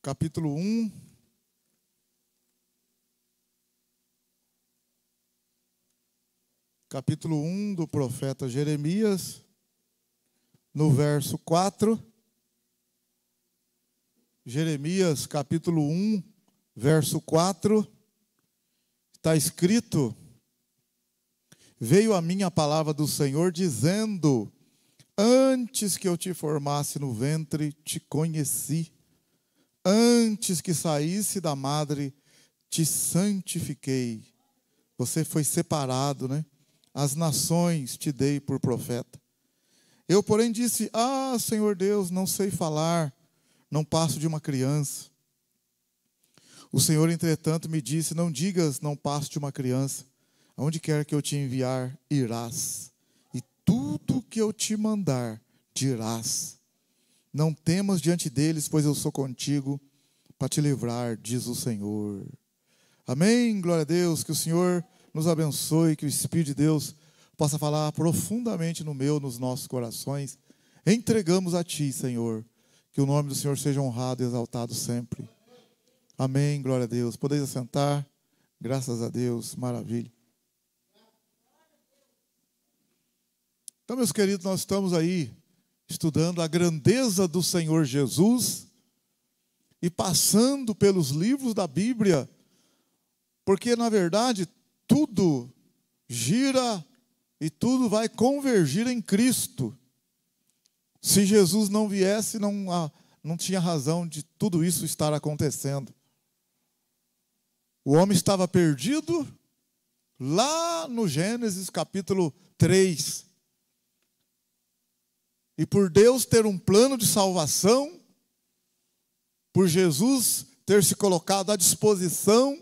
capítulo 1. Capítulo 1 do profeta Jeremias, no verso 4. Jeremias, capítulo 1, verso 4. Está escrito: veio a mim a palavra do Senhor dizendo: antes que eu te formasse no ventre, te conheci. Antes que saísse da madre, te santifiquei. Você foi separado, né? As nações te dei por profeta. Eu, porém, disse: ah, Senhor Deus, não sei falar, não passo de uma criança. O Senhor, entretanto, me disse: não digas, não passo de uma criança. Aonde quer que eu te enviar, irás. E tudo que eu te mandar, dirás. Não temas diante deles, pois eu sou contigo para te livrar, diz o Senhor. Amém? Glória a Deus. Que o Senhor nos abençoe, que o Espírito de Deus possa falar profundamente nos nossos corações. Entregamos a Ti, Senhor. Que o nome do Senhor seja honrado e exaltado sempre. Amém, glória a Deus. Podeis assentar. Graças a Deus, maravilha. Então, meus queridos, nós estamos aí estudando a grandeza do Senhor Jesus e passando pelos livros da Bíblia, porque, na verdade, tudo gira e tudo vai convergir em Cristo. Se Jesus não viesse, não tinha razão de tudo isso estar acontecendo. O homem estava perdido lá no Gênesis capítulo 3. E por Deus ter um plano de salvação, por Jesus ter se colocado à disposição,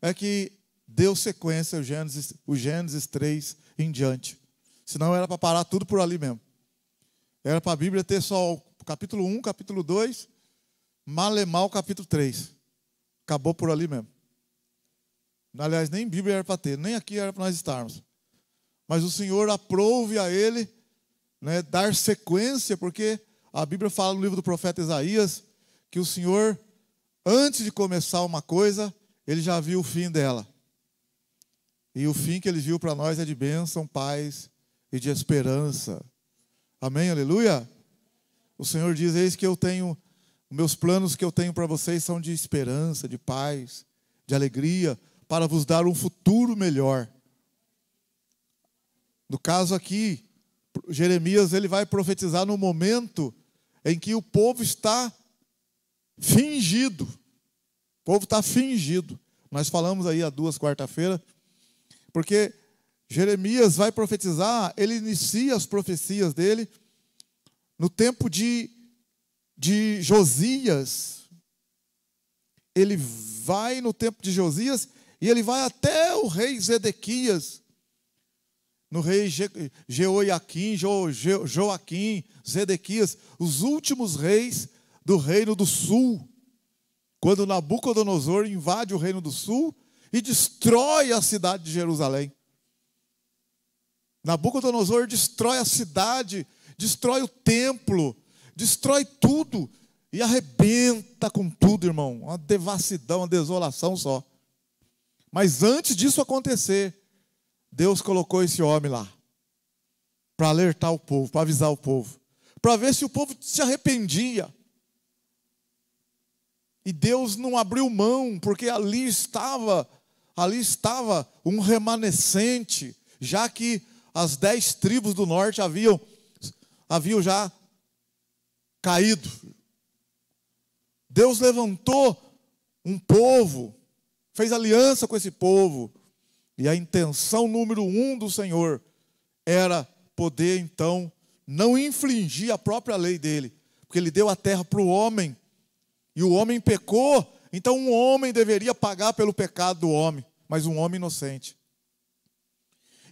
é que deu sequência o Gênesis 3 em diante. Senão era para parar tudo por ali mesmo. Era para a Bíblia ter só o capítulo 1, capítulo 2, mal capítulo 3. Acabou por ali mesmo. Aliás, nem Bíblia era para ter, nem aqui era para nós estarmos. Mas o Senhor aprove a ele, né, dar sequência, porque a Bíblia fala no livro do profeta Isaías que o Senhor, antes de começar uma coisa, ele já viu o fim dela. E o fim que ele viu para nós é de bênção, paz e de esperança. Amém, aleluia? O Senhor diz: eis que eu tenho, meus planos que eu tenho para vocês são de esperança, de paz, de alegria, para vos dar um futuro melhor. No caso aqui, Jeremias, ele vai profetizar no momento em que o povo está fingido. O povo está fingido. Nós falamos aí há 2 quarta-feiras, porque Jeremias vai profetizar, ele inicia as profecias dele no tempo de Josias. Ele vai no tempo de Josias e ele vai até o rei Zedequias. No rei Jeoaquim, Joaquim, Zedequias, os últimos reis do reino do sul. Quando Nabucodonosor invade o reino do sul e destrói a cidade de Jerusalém. Nabucodonosor destrói a cidade, destrói o templo, destrói tudo e arrebenta com tudo, irmão. Uma devassidão, uma desolação só. Mas antes disso acontecer, Deus colocou esse homem lá para alertar o povo, para avisar o povo, para ver se o povo se arrependia. E Deus não abriu mão, porque ali estava um remanescente, já que as 10 tribos do norte haviam já caído. Deus levantou um povo, fez aliança com esse povo, e a intenção número 1 do Senhor era poder, então, não infringir a própria lei dele, porque ele deu a terra para o homem, e o homem pecou, então um homem deveria pagar pelo pecado do homem, mas um homem inocente.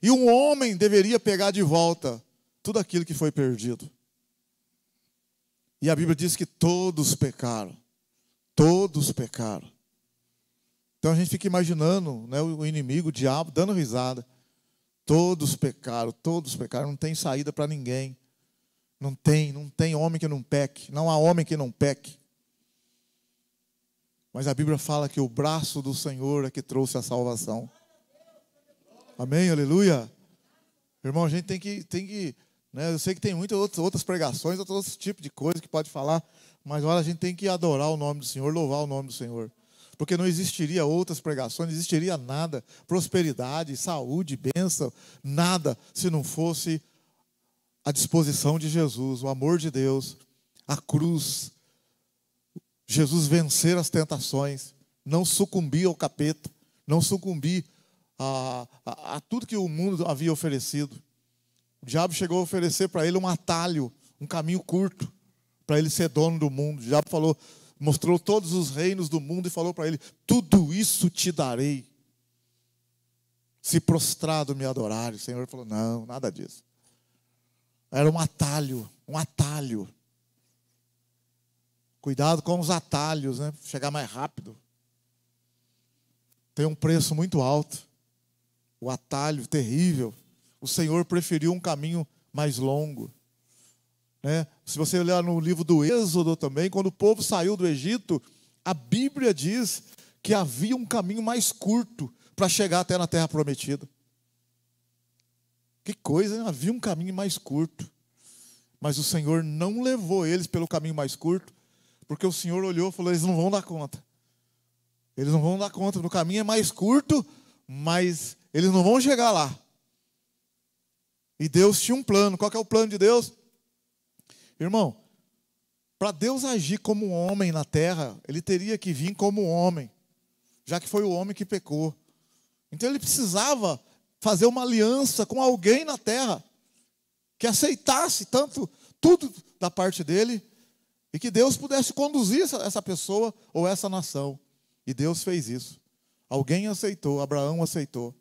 E um homem deveria pegar de volta tudo aquilo que foi perdido. E a Bíblia diz que todos pecaram. Todos pecaram. Então a gente fica imaginando, né, o inimigo, o diabo, dando risada. Todos pecaram, não tem saída para ninguém. Não tem homem que não peque, não há homem que não peque. Mas a Bíblia fala que o braço do Senhor é que trouxe a salvação. Amém, aleluia. Irmão, a gente tem que né, eu sei que tem muitas outras pregações, outros tipos de coisa que pode falar, mas olha, a gente tem que adorar o nome do Senhor, louvar o nome do Senhor. Porque não existiria outras pregações, não existiria nada, prosperidade, saúde, bênção, nada, se não fosse a disposição de Jesus, o amor de Deus, a cruz, Jesus vencer as tentações, não sucumbir ao capeta, não sucumbir a tudo que o mundo havia oferecido. O diabo chegou a oferecer para ele um atalho, um caminho curto, para ele ser dono do mundo. O diabo falou, mostrou todos os reinos do mundo e falou para ele, tudo isso te darei, se prostrado me adorares. O Senhor falou, não, nada disso. Era um atalho, um atalho. Cuidado com os atalhos, né? Chegar mais rápido. Tem um preço muito alto. O atalho terrível. O Senhor preferiu um caminho mais longo. Né? Se você olhar no livro do Êxodo também, quando o povo saiu do Egito, a Bíblia diz que havia um caminho mais curto para chegar até na terra prometida. Que coisa, hein? Havia um caminho mais curto. Mas o Senhor não levou eles pelo caminho mais curto, porque o Senhor olhou e falou, eles não vão dar conta. Eles não vão dar conta, o caminho é mais curto, mas eles não vão chegar lá. E Deus tinha um plano. Qual que é o plano de Deus? Irmão, para Deus agir como um homem na terra, Ele teria que vir como um homem, já que foi o homem que pecou. Então Ele precisava fazer uma aliança com alguém na terra, que aceitasse tudo da parte dele, e que Deus pudesse conduzir essa pessoa ou essa nação. E Deus fez isso. Alguém aceitou, Abraão aceitou,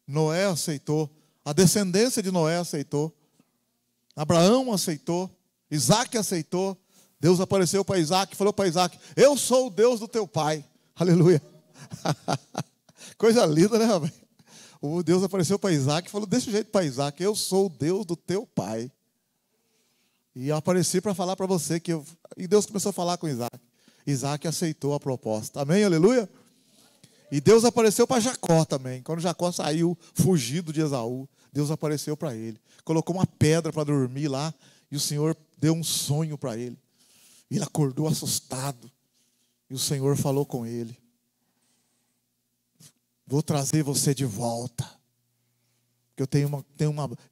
Noé aceitou, a descendência de Noé aceitou, Abraão aceitou, Isaac aceitou. Deus apareceu para Isaac e falou para Isaac, eu sou o Deus do teu pai. Aleluia. Coisa linda, né, rapaz? O Deus apareceu para Isaac e falou desse jeito para Isaac, eu sou o Deus do teu pai. E eu apareci para falar para você que e Deus começou a falar com Isaac. Isaac aceitou a proposta. Amém, aleluia? E Deus apareceu para Jacó também. Quando Jacó saiu fugido de Esaú, Deus apareceu para ele. Colocou uma pedra para dormir lá e o Senhor deu um sonho para ele. Ele acordou assustado. E o Senhor falou com ele. Vou trazer você de volta. Porque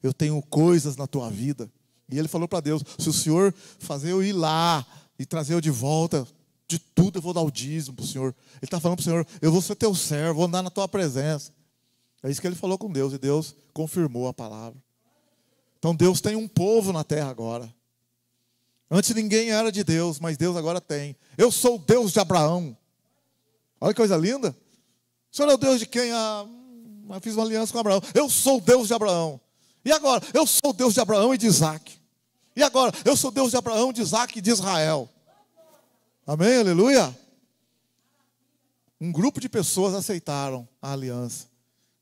eu tenho coisas na tua vida. E ele falou para Deus, se o Senhor fazer eu ir lá e trazer eu de volta, de tudo eu vou dar o dízimo para o Senhor. Ele está falando para o Senhor, eu vou ser teu servo, vou andar na tua presença. É isso que ele falou com Deus, e Deus confirmou a palavra. Então Deus tem um povo na terra agora. Antes ninguém era de Deus, mas Deus agora tem. Eu sou o Deus de Abraão. Olha que coisa linda. O Senhor é o Deus de quem? Eu fiz uma aliança com Abraão. Eu sou o Deus de Abraão. E agora? Eu sou o Deus de Abraão e de Isaac. E agora? Eu sou o Deus de Abraão, de Isaac e de Israel. Amém? Aleluia? Um grupo de pessoas aceitaram a aliança.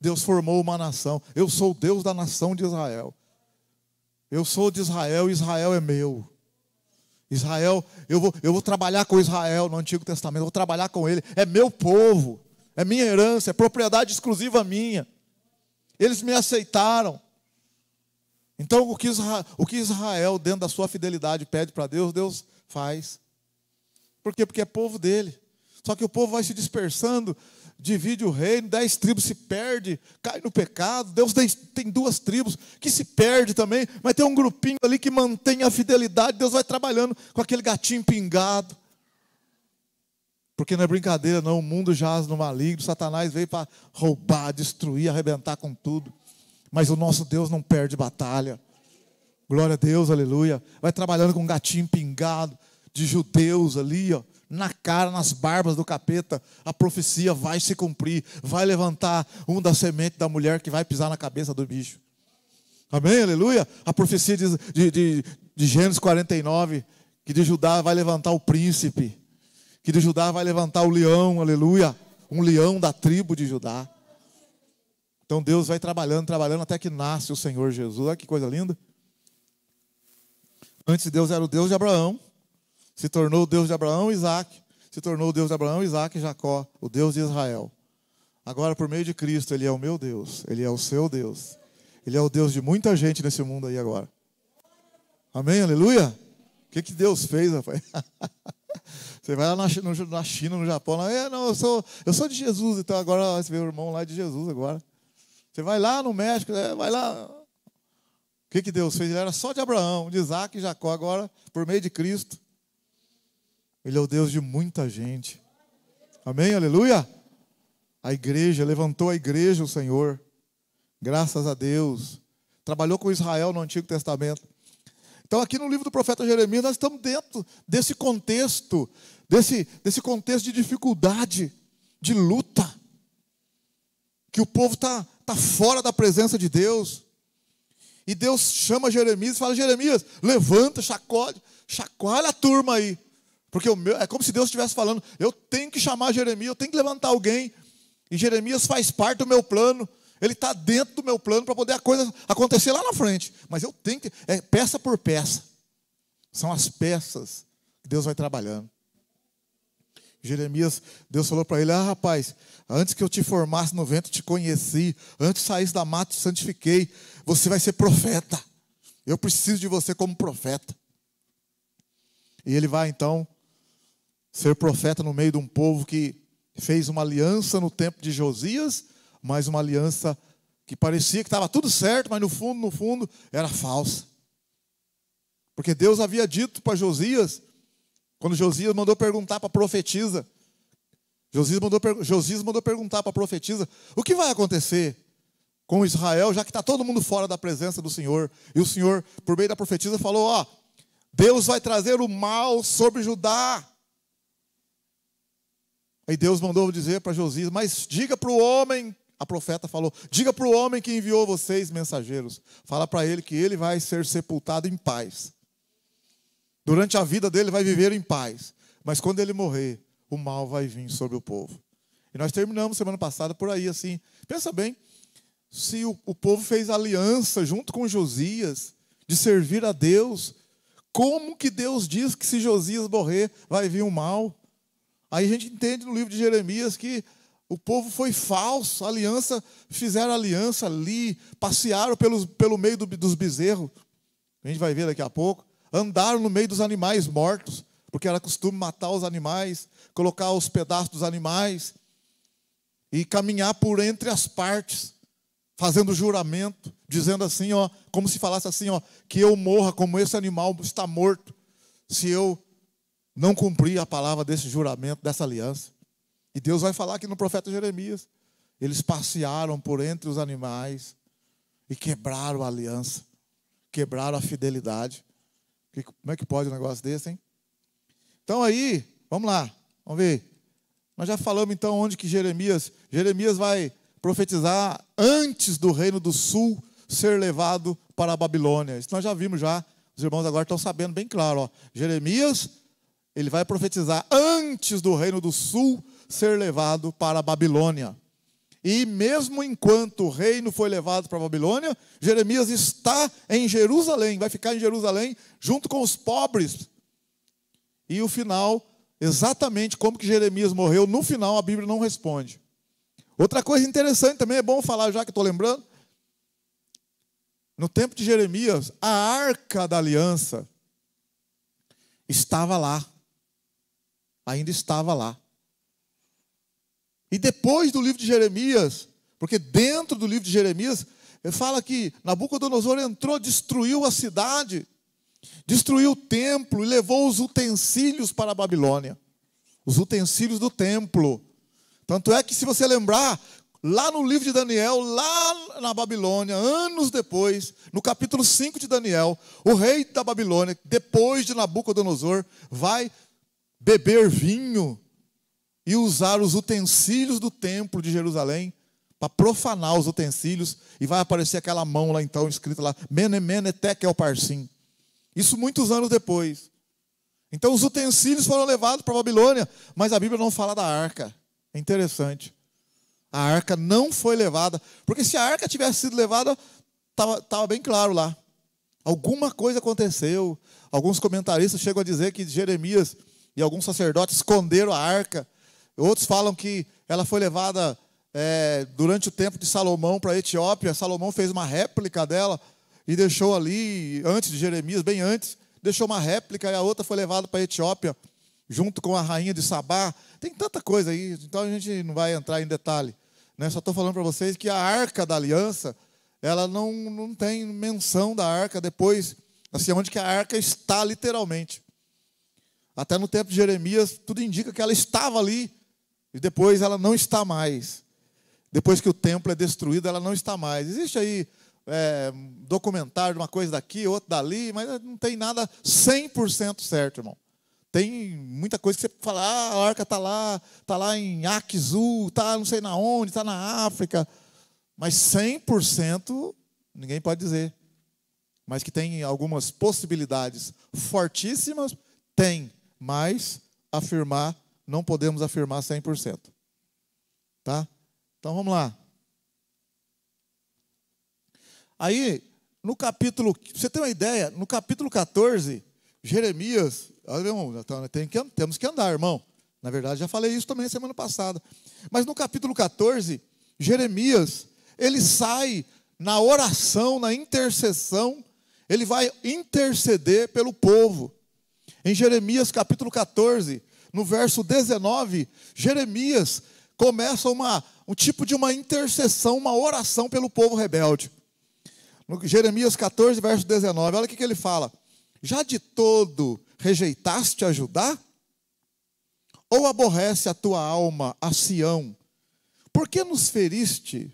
Deus formou uma nação. Eu sou o Deus da nação de Israel. Eu sou de Israel e Israel é meu. Israel, eu vou trabalhar com Israel no Antigo Testamento. Eu vou trabalhar com ele. É meu povo. É minha herança. É propriedade exclusiva minha. Eles me aceitaram. Então, o que Israel, dentro da sua fidelidade, pede para Deus, Deus faz. Por quê? Porque é povo dele. Só que o povo vai se dispersando, divide o reino, 10 tribos se perdem, cai no pecado. Deus tem 2 tribos que se perdem também, mas tem um grupinho ali que mantém a fidelidade. Deus vai trabalhando com aquele gatinho pingado. Porque não é brincadeira não, o mundo jaz no maligno, Satanás veio para roubar, destruir, arrebentar com tudo. Mas o nosso Deus não perde batalha. Glória a Deus, aleluia. Vai trabalhando com um gatinho pingado, de judeus ali, ó, na cara, nas barbas do capeta. A profecia vai se cumprir. Vai levantar um da semente da mulher que vai pisar na cabeça do bicho. Amém, aleluia. A profecia de Gênesis 49, que de Judá vai levantar o príncipe. Que de Judá vai levantar o leão, aleluia. Um leão da tribo de Judá. Então Deus vai trabalhando até que nasce o Senhor Jesus. Olha que coisa linda. Antes Deus era o Deus de Abraão. Se tornou o Deus de Abraão e Isaac. se tornou o Deus de Abraão, Isaac e Jacó, o Deus de Israel. Agora, por meio de Cristo, Ele é o meu Deus, Ele é o seu Deus. Ele é o Deus de muita gente nesse mundo aí agora. Amém? Aleluia? O que Deus fez, rapaz? Você vai lá na China, no Japão, lá, não, eu sou de Jesus, então agora você vê o irmão lá de Jesus agora. Você vai lá no México, vai lá. O que Deus fez? Ele era só de Abraão, de Isaac e Jacó, agora, por meio de Cristo. Ele é o Deus de muita gente. Amém? Aleluia? A igreja, levantou a igreja o Senhor. Graças a Deus. Trabalhou com Israel no Antigo Testamento. Então aqui no livro do profeta Jeremias, nós estamos dentro desse contexto, desse contexto de dificuldade, de luta. Que o povo está fora da presença de Deus. E Deus chama Jeremias e fala, Jeremias, levanta, chacoalha a turma aí. Porque é como se Deus estivesse falando, eu tenho que chamar Jeremias, eu tenho que levantar alguém. E Jeremias faz parte do meu plano. Ele está dentro do meu plano para poder a coisa acontecer lá na frente. Mas eu tenho que, peça por peça. São as peças que Deus vai trabalhando. Jeremias, Deus falou para ele, rapaz, antes que eu te formasse no ventre, te conheci. Antes que saísse da mata, te santifiquei. Você vai ser profeta. Eu preciso de você como profeta. E ele vai então ser profeta no meio de um povo que fez uma aliança no tempo de Josias, mas uma aliança que parecia que estava tudo certo, mas no fundo, era falsa. Porque Deus havia dito para Josias, quando Josias mandou perguntar para a profetisa, Josias mandou perguntar para a profetisa, o que vai acontecer com Israel, já que está todo mundo fora da presença do Senhor? E o Senhor, por meio da profetisa, falou, Deus vai trazer o mal sobre Judá. Aí Deus mandou dizer para Josias, mas diga para o homem, a profeta falou, diga para o homem que enviou vocês mensageiros, fala para ele que ele vai ser sepultado em paz. Durante a vida dele vai viver em paz, mas quando ele morrer, o mal vai vir sobre o povo. E nós terminamos semana passada por aí assim, pensa bem, se o povo fez aliança junto com Josias, de servir a Deus, como que Deus diz que se Josias morrer, vai vir o mal? Aí a gente entende no livro de Jeremias que o povo foi falso, fizeram aliança ali, passearam pelo meio dos bezerros, a gente vai ver daqui a pouco, andaram no meio dos animais mortos, porque era costume matar os animais, colocar os pedaços dos animais, e caminhar por entre as partes, fazendo juramento, dizendo assim, como se falasse assim, que eu morra como esse animal está morto, se eu não cumprir a palavra desse juramento, dessa aliança. E Deus vai falar aqui no profeta Jeremias. Eles passearam por entre os animais e quebraram a aliança, quebraram a fidelidade. Como é que pode um negócio desse, hein? Então aí, vamos lá, vamos ver. Nós já falamos então onde que Jeremias vai profetizar antes do reino do sul ser levado para a Babilônia. Isso nós já vimos já. Os irmãos agora estão sabendo bem claro. Jeremias, ele vai profetizar antes do reino do sul ser levado para a Babilônia. E mesmo enquanto o reino foi levado para a Babilônia, Jeremias está em Jerusalém, vai ficar em Jerusalém junto com os pobres. E o final, exatamente como que Jeremias morreu, no final a Bíblia não responde. Outra coisa interessante também, é bom falar já que estou lembrando, no tempo de Jeremias, a arca da aliança estava lá. Ainda estava lá. E depois do livro de Jeremias, porque dentro do livro de Jeremias, ele fala que Nabucodonosor entrou, destruiu a cidade, destruiu o templo e levou os utensílios para a Babilônia. Os utensílios do templo. Tanto é que, se você lembrar, lá no livro de Daniel, lá na Babilônia, anos depois, no capítulo 5 de Daniel, o rei da Babilônia, depois de Nabucodonosor, vai beber vinho e usar os utensílios do templo de Jerusalém para profanar os utensílios, e vai aparecer aquela mão lá então, escrita lá, Mene, Mene, Tekel, Parsim. Isso muitos anos depois. Então os utensílios foram levados para a Babilônia, mas a Bíblia não fala da arca. É interessante. A arca não foi levada, porque se a arca tivesse sido levada, estava bem claro lá. Alguma coisa aconteceu. Alguns comentaristas chegam a dizer que Jeremias e alguns sacerdotes esconderam a arca. Outros falam que ela foi levada durante o tempo de Salomão para a Etiópia. Salomão fez uma réplica dela e deixou ali, antes de Jeremias, bem antes, deixou uma réplica, e a outra foi levada para a Etiópia, junto com a rainha de Sabá. Tem tanta coisa aí, então a gente não vai entrar em detalhe, né? Só estou falando para vocês que a arca da aliança, ela não tem menção da arca depois, assim, onde que a arca está literalmente. Até no tempo de Jeremias, tudo indica que ela estava ali, e depois ela não está mais. Depois que o templo é destruído, ela não está mais. Existe aí documentário de uma coisa daqui, outra dali, mas não tem nada 100% certo, irmão. Tem muita coisa que você fala, a arca está lá em Akzu, está não sei na onde, está na África. Mas 100% ninguém pode dizer. Mas que tem algumas possibilidades fortíssimas, tem. Mas não podemos afirmar 100%. Tá? Então vamos lá. Aí, no capítulo, pra você ter uma ideia, no capítulo 14, Jeremias, temos que andar, irmão. Na verdade, já falei isso também semana passada. Mas no capítulo 14, Jeremias, ele sai na oração, na intercessão, ele vai interceder pelo povo. Em Jeremias capítulo 14, no verso 19, Jeremias começa um tipo de uma intercessão, uma oração pelo povo rebelde. No Jeremias 14, verso 19, olha o que ele fala. Já de todo rejeitaste a Judá? Ou aborrece a tua alma a Sião? Por que nos feriste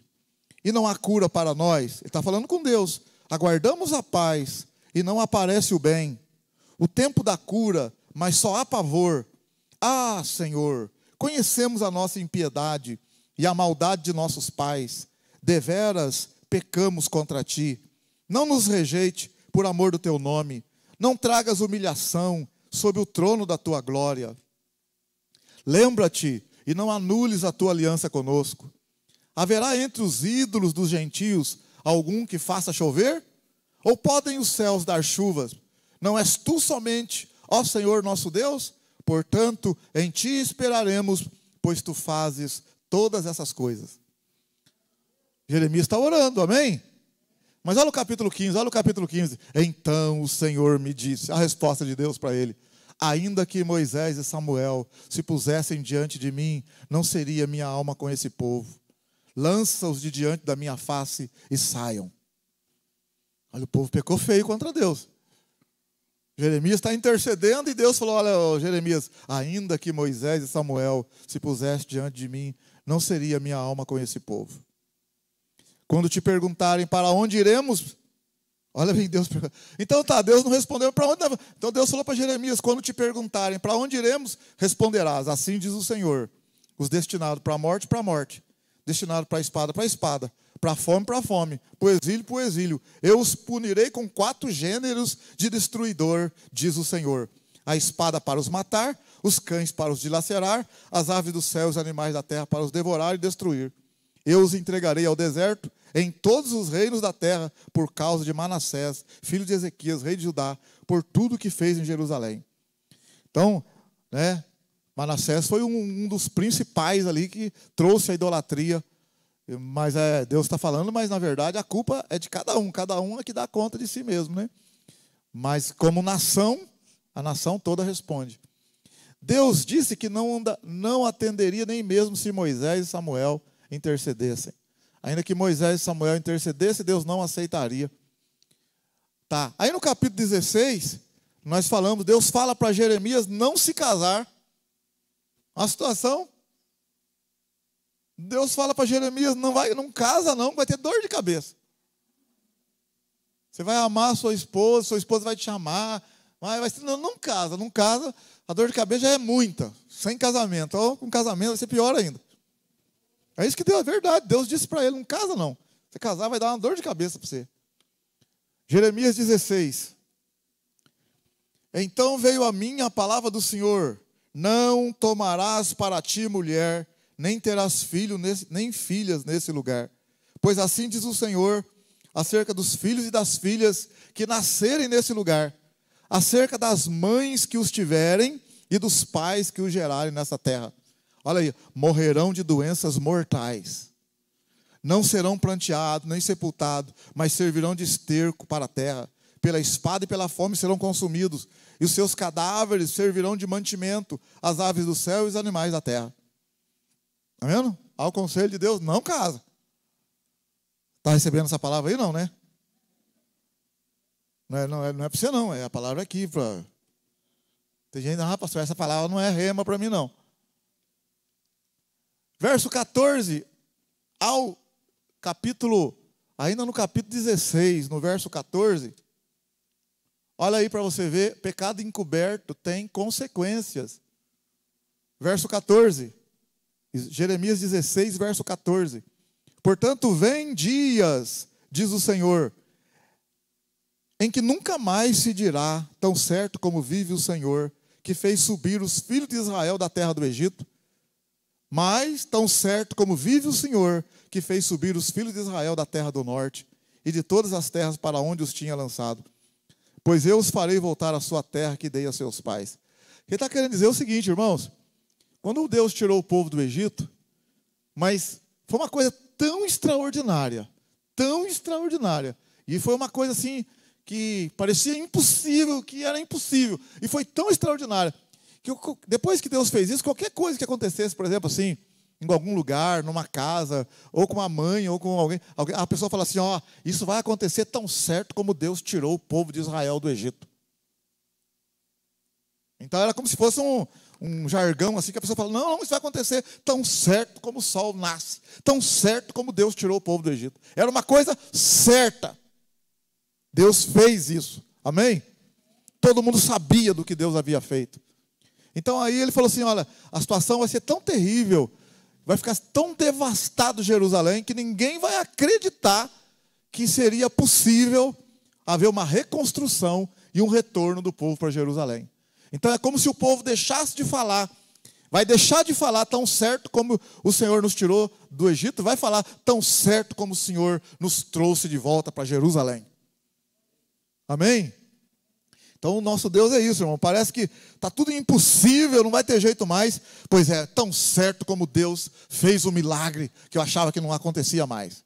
e não há cura para nós? Ele está falando com Deus. Aguardamos a paz e não aparece o bem. O tempo da cura, mas só há pavor. Ah, Senhor, conhecemos a nossa impiedade e a maldade de nossos pais. Deveras pecamos contra ti. Não nos rejeite por amor do teu nome. Não tragas humilhação sob o trono da tua glória. Lembra-te e não anules a tua aliança conosco. Haverá entre os ídolos dos gentios algum que faça chover? Ou podem os céus dar chuvas? Não és tu somente, ó Senhor nosso Deus? Portanto, em ti esperaremos, pois tu fazes todas essas coisas. Jeremias está orando, amém? Mas olha o capítulo 15, Então o Senhor me disse, a resposta de Deus para ele, ainda que Moisés e Samuel se pusessem diante de mim, não seria minha alma com esse povo. Lança-os de diante da minha face e saiam. Olha, o povo pecou feio contra Deus. Jeremias está intercedendo e Deus falou, olha, Jeremias, ainda que Moisés e Samuel se pusessem diante de mim, não seria minha alma com esse povo. Quando te perguntarem para onde iremos, olha bem, Deus. Então tá, Deus não respondeu para onde. Então Deus falou para Jeremias, quando te perguntarem para onde iremos, responderás, assim diz o Senhor, os destinados para a morte, destinados para a espada, para a fome, para o exílio. Eu os punirei com 4 gêneros de destruidor, diz o Senhor. A espada para os matar, os cães para os dilacerar, as aves do céu e os animais da terra para os devorar e destruir. Eu os entregarei ao deserto, em todos os reinos da terra, por causa de Manassés, filho de Ezequias, rei de Judá, por tudo que fez em Jerusalém. Então, Manassés foi um dos principais ali que trouxe a idolatria. Mas Deus está falando, mas na verdade a culpa é de cada um é que dá conta de si mesmo, né? Mas como nação, a nação toda responde. Deus disse que não atenderia nem mesmo se Moisés e Samuel intercedessem. Ainda que Moisés e Samuel intercedessem, Deus não aceitaria. Tá. Aí no capítulo 16, nós falamos, Deus fala para Jeremias não se casar. A situação, Deus fala para Jeremias, não casa não, vai ter dor de cabeça. Você vai amar a sua esposa vai te chamar, não casa, a dor de cabeça já é muita, sem casamento, ou com casamento vai ser pior ainda. É isso que Deus, é verdade, Deus disse para ele, não casa não, você casar vai dar uma dor de cabeça para você. Jeremias 16, então veio a mim a palavra do Senhor, não tomarás para ti mulher, nem terás filho, nem filhas nesse lugar. Pois assim diz o Senhor, acerca dos filhos e das filhas que nascerem nesse lugar, acerca das mães que os tiverem, e dos pais que o gerarem nessa terra. Olha aí, morrerão de doenças mortais. Não serão pranteados, nem sepultados, mas servirão de esterco para a terra. Pela espada e pela fome serão consumidos, e os seus cadáveres servirão de mantimento às aves do céu e os animais da terra. Está vendo? Ao conselho de Deus, não casa. Está recebendo essa palavra aí, não, né? Não é para você, não. É a palavra aqui. Tem gente, pastor, essa palavra não é rema para mim, não. Verso 14, ao capítulo, ainda no capítulo 16, no verso 14, olha aí para você ver, pecado encoberto tem consequências. Verso 14, Jeremias 16, verso 14. Portanto, vem dias, diz o Senhor, em que nunca mais se dirá, tão certo como vive o Senhor, que fez subir os filhos de Israel da terra do Egito, mas tão certo como vive o Senhor, que fez subir os filhos de Israel da terra do norte e de todas as terras para onde os tinha lançado. Pois eu os farei voltar à sua terra que dei a seus pais. Ele está querendo dizer o seguinte, irmãos. Quando Deus tirou o povo do Egito, mas foi uma coisa tão extraordinária, e foi uma coisa assim que parecia impossível, que era impossível, e foi tão extraordinária, que depois que Deus fez isso, qualquer coisa que acontecesse, por exemplo, assim, em algum lugar, numa casa, ou com uma mãe, ou com alguém, a pessoa fala assim, isso vai acontecer tão certo como Deus tirou o povo de Israel do Egito. Então era como se fosse um jargão assim, que a pessoa fala, não, isso vai acontecer tão certo como o sol nasce, tão certo como Deus tirou o povo do Egito. Era uma coisa certa. Deus fez isso, amém? Todo mundo sabia do que Deus havia feito. Então aí ele falou assim, olha, a situação vai ser tão terrível, vai ficar tão devastado Jerusalém, que ninguém vai acreditar que seria possível haver uma reconstrução e um retorno do povo para Jerusalém. Então é como se o povo deixasse de falar, vai deixar de falar tão certo como o Senhor nos tirou do Egito, vai falar tão certo como o Senhor nos trouxe de volta para Jerusalém. Amém? Então o nosso Deus é isso, irmão. Parece que está tudo impossível, não vai ter jeito mais. Pois é, tão certo como Deus fez o milagre que eu achava que não acontecia mais.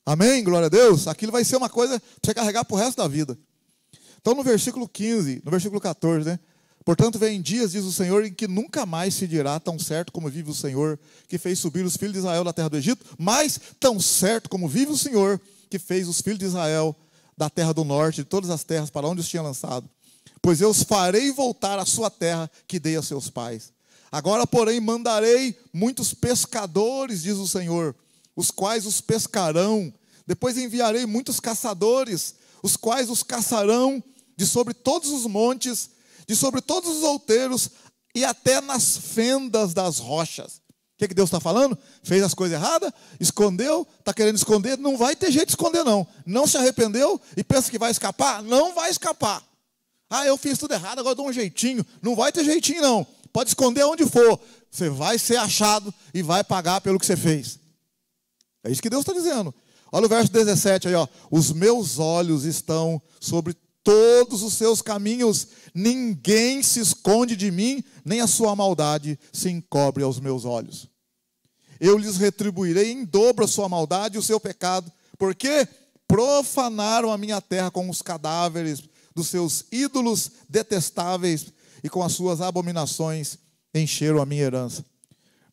Amém? Glória a Deus. Aquilo vai ser uma coisa para você carregar para o resto da vida. Então no versículo 15, no versículo 14, né? Portanto, vem dias, diz o Senhor, em que nunca mais se dirá, tão certo como vive o Senhor, que fez subir os filhos de Israel da terra do Egito, mas tão certo como vive o Senhor, que fez os filhos de Israel da terra do norte, de todas as terras para onde os tinha lançado. Pois eu os farei voltar à sua terra que dei a seus pais. Agora, porém, mandarei muitos pescadores, diz o Senhor, os quais os pescarão. Depois enviarei muitos caçadores, os quais os caçarão de sobre todos os montes, de sobre todos os outeiros e até nas fendas das rochas. O que Deus está falando? Fez as coisas erradas, escondeu, está querendo esconder, não vai ter jeito de esconder não. Não se arrependeu e pensa que vai escapar? Não vai escapar. Eu fiz tudo errado, agora dou um jeitinho. Não vai ter jeitinho não. Pode esconder onde for. Você vai ser achado e vai pagar pelo que você fez. É isso que Deus está dizendo. Olha o verso 17 aí, ó. Os meus olhos estão sobre todos os seus caminhos, ninguém se esconde de mim, nem a sua maldade se encobre aos meus olhos. Eu lhes retribuirei em dobro a sua maldade e o seu pecado, porque profanaram a minha terra com os cadáveres dos seus ídolos detestáveis e com as suas abominações encheram a minha herança.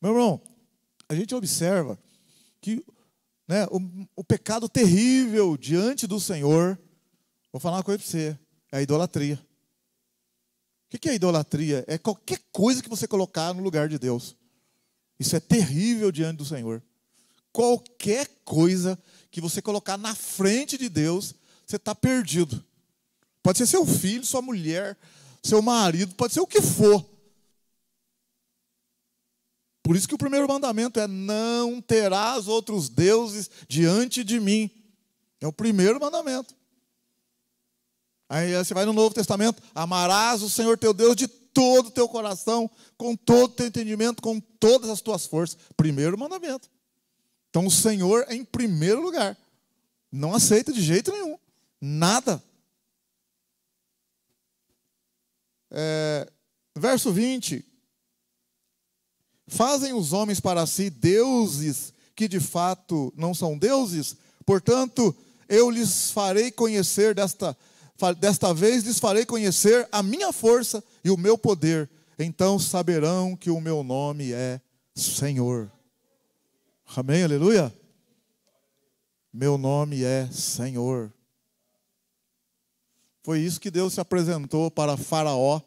Meu irmão, a gente observa que o pecado terrível diante do Senhor, vou falar uma coisa para você, é a idolatria. O que é idolatria? É qualquer coisa que você colocar no lugar de Deus. Isso é terrível diante do Senhor. Qualquer coisa que você colocar na frente de Deus, você está perdido. Pode ser seu filho, sua mulher, seu marido, pode ser o que for. Por isso que o primeiro mandamento é: não terás outros deuses diante de mim. É o primeiro mandamento. Aí você vai no Novo Testamento: amarás o Senhor teu Deus de todo o teu coração, com todo o teu entendimento, com todas as tuas forças. Primeiro mandamento. Então o Senhor é em primeiro lugar. Não aceita de jeito nenhum. Nada. Verso 20. Fazem os homens para si deuses que de fato não são deuses? Portanto, eu lhes farei conhecer, desta vez lhes farei conhecer a minha força e o meu poder. Então saberão que o meu nome é Senhor. Amém, aleluia? Meu nome é Senhor. Foi isso que Deus se apresentou para Faraó,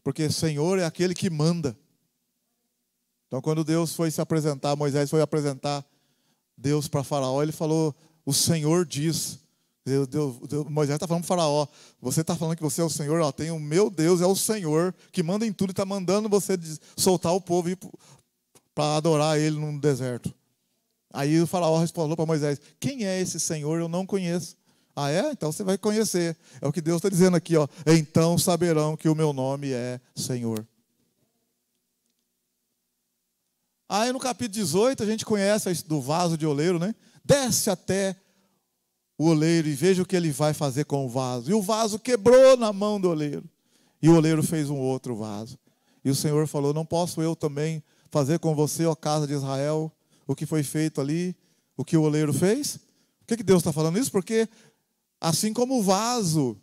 porque Senhor é aquele que manda. Então, quando Deus foi se apresentar, Moisés foi apresentar Deus para Faraó, ele falou, o Senhor diz. Moisés está falando para Faraó, você está falando que você é o Senhor, ó, tem o meu Deus, é o Senhor, que manda em tudo e está mandando você soltar o povo e ir para adorar ele no deserto. Aí o Faraó falou para Moisés, quem é esse Senhor? Eu não conheço. Ah, é? Então você vai conhecer. É o que Deus está dizendo aqui, ó. Então saberão que o meu nome é Senhor. Aí no capítulo 18 a gente conhece do vaso de oleiro, né? Desce até o oleiro e veja o que ele vai fazer com o vaso. E o vaso quebrou na mão do oleiro. E o oleiro fez um outro vaso. E o Senhor falou, não posso eu também fazer com você, ó casa de Israel, o que foi feito ali, o que o oleiro fez? Por que Deus está falando isso? Porque assim como o vaso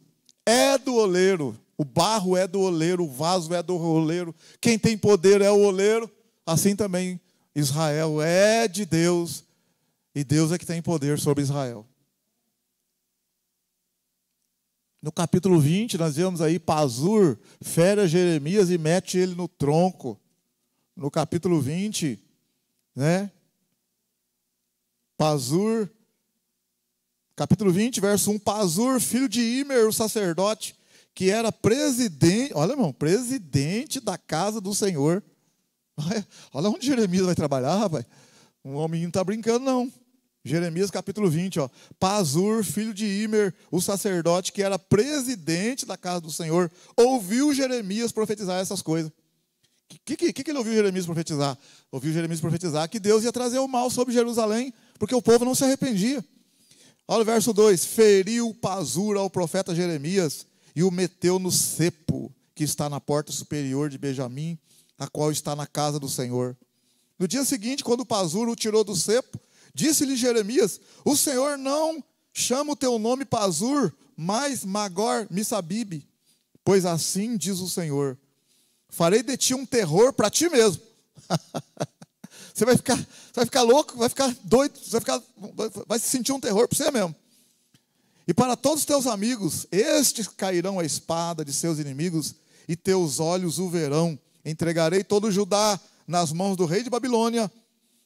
é do oleiro, o barro é do oleiro, o vaso é do oleiro, quem tem poder é o oleiro, assim também Israel é de Deus, e Deus é que tem poder sobre Israel. No capítulo 20, nós vemos aí Pazur fere Jeremias e mete ele no tronco. No capítulo 20, né? Pazur, capítulo 20, verso 1, Pazur, filho de Imer, o sacerdote, que era presidente, olha irmão, presidente da casa do Senhor. Olha onde Jeremias vai trabalhar, rapaz. Um homem não está brincando, não. Jeremias capítulo 20, ó. Pazur, filho de Imer, o sacerdote, que era presidente da casa do Senhor, ouviu Jeremias profetizar essas coisas. O que ele ouviu Jeremias profetizar? Ouviu Jeremias profetizar que Deus ia trazer o mal sobre Jerusalém, porque o povo não se arrependia. Olha o verso 2. Feriu Pazur ao profeta Jeremias e o meteu no cepo, que está na porta superior de Benjamim, a qual está na casa do Senhor. No dia seguinte, quando Pazur o tirou do cepo, disse-lhe Jeremias, o Senhor não chama o teu nome Pazur, mas Magor Missabibe, pois assim diz o Senhor, farei de ti um terror para ti mesmo. Você vai ficar louco, vai ficar doido, vai se sentir um terror para você mesmo. E para todos os teus amigos, estes cairão a espada de seus inimigos, e teus olhos o verão. Entregarei todo Judá nas mãos do rei de Babilônia,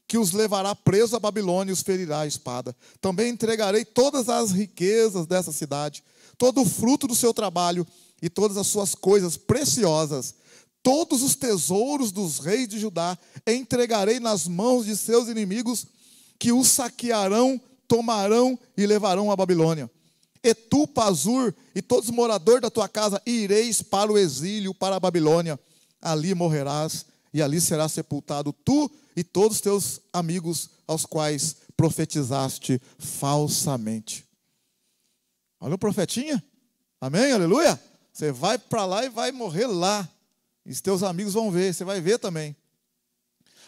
que os levará preso a Babilônia e os ferirá a espada. Também entregarei todas as riquezas dessa cidade, todo o fruto do seu trabalho e todas as suas coisas preciosas, todos os tesouros dos reis de Judá, entregarei nas mãos de seus inimigos, que os saquearão, tomarão e levarão a Babilônia. E tu, Pazur, e todos os moradores da tua casa, ireis para o exílio, para a Babilônia. Ali morrerás, e ali serás sepultado tu e todos os teus amigos, aos quais profetizaste falsamente. Olha o profetinha. Amém? Aleluia? Você vai para lá e vai morrer lá. E os teus amigos vão ver, você vai ver também.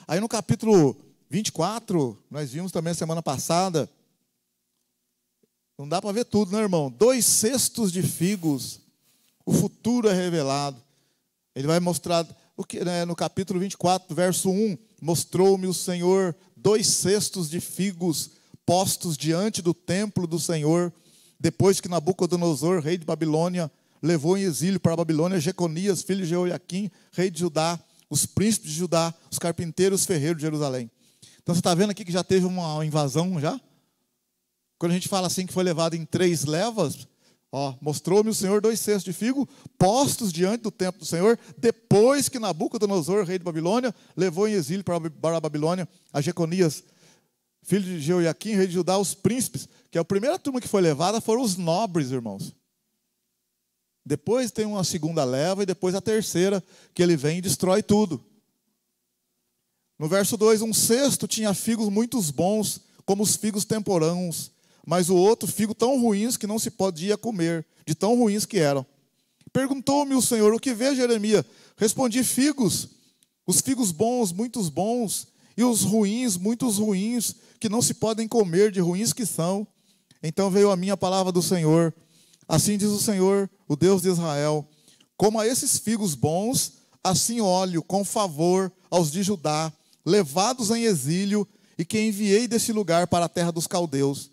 Aí no capítulo 24, nós vimos também a semana passada, não dá para ver tudo, né, irmão? 2 cestos de figos, o futuro é revelado. Ele vai mostrar, no capítulo 24, verso 1, mostrou-me o Senhor 2 cestos de figos postos diante do templo do Senhor, depois que Nabucodonosor, rei de Babilônia, levou em exílio para a Babilônia Jeconias, filho de Jeoiaquim, rei de Judá, os príncipes de Judá, os carpinteiros, ferreiros de Jerusalém. Então você está vendo aqui que já teve uma invasão já? Quando a gente fala assim que foi levado em 3 levas, ó, mostrou-me o Senhor 2 cestos de figo postos diante do templo do Senhor, depois que Nabucodonosor, rei de Babilônia, levou em exílio para a Babilônia a Jeconias, filho de Jeoiaquim, rei de Judá, os príncipes, que a primeira turma que foi levada foram os nobres, irmãos. Depois tem uma segunda leva e depois a terceira, que ele vem e destrói tudo. No verso 2, um cesto tinha figos muito bons, como os figos temporãos, mas o outro figo tão ruins que não se podia comer, de tão ruins que eram. Perguntou-me o Senhor: o que vê, Jeremias? Respondi: figos, os figos bons, muitos bons, e os ruins, muitos ruins, que não se podem comer, de ruins que são. Então veio a mim a palavra do Senhor. Assim diz o Senhor, o Deus de Israel: como a esses figos bons, assim olho com favor aos de Judá, levados em exílio, e que enviei desse lugar para a terra dos caldeus.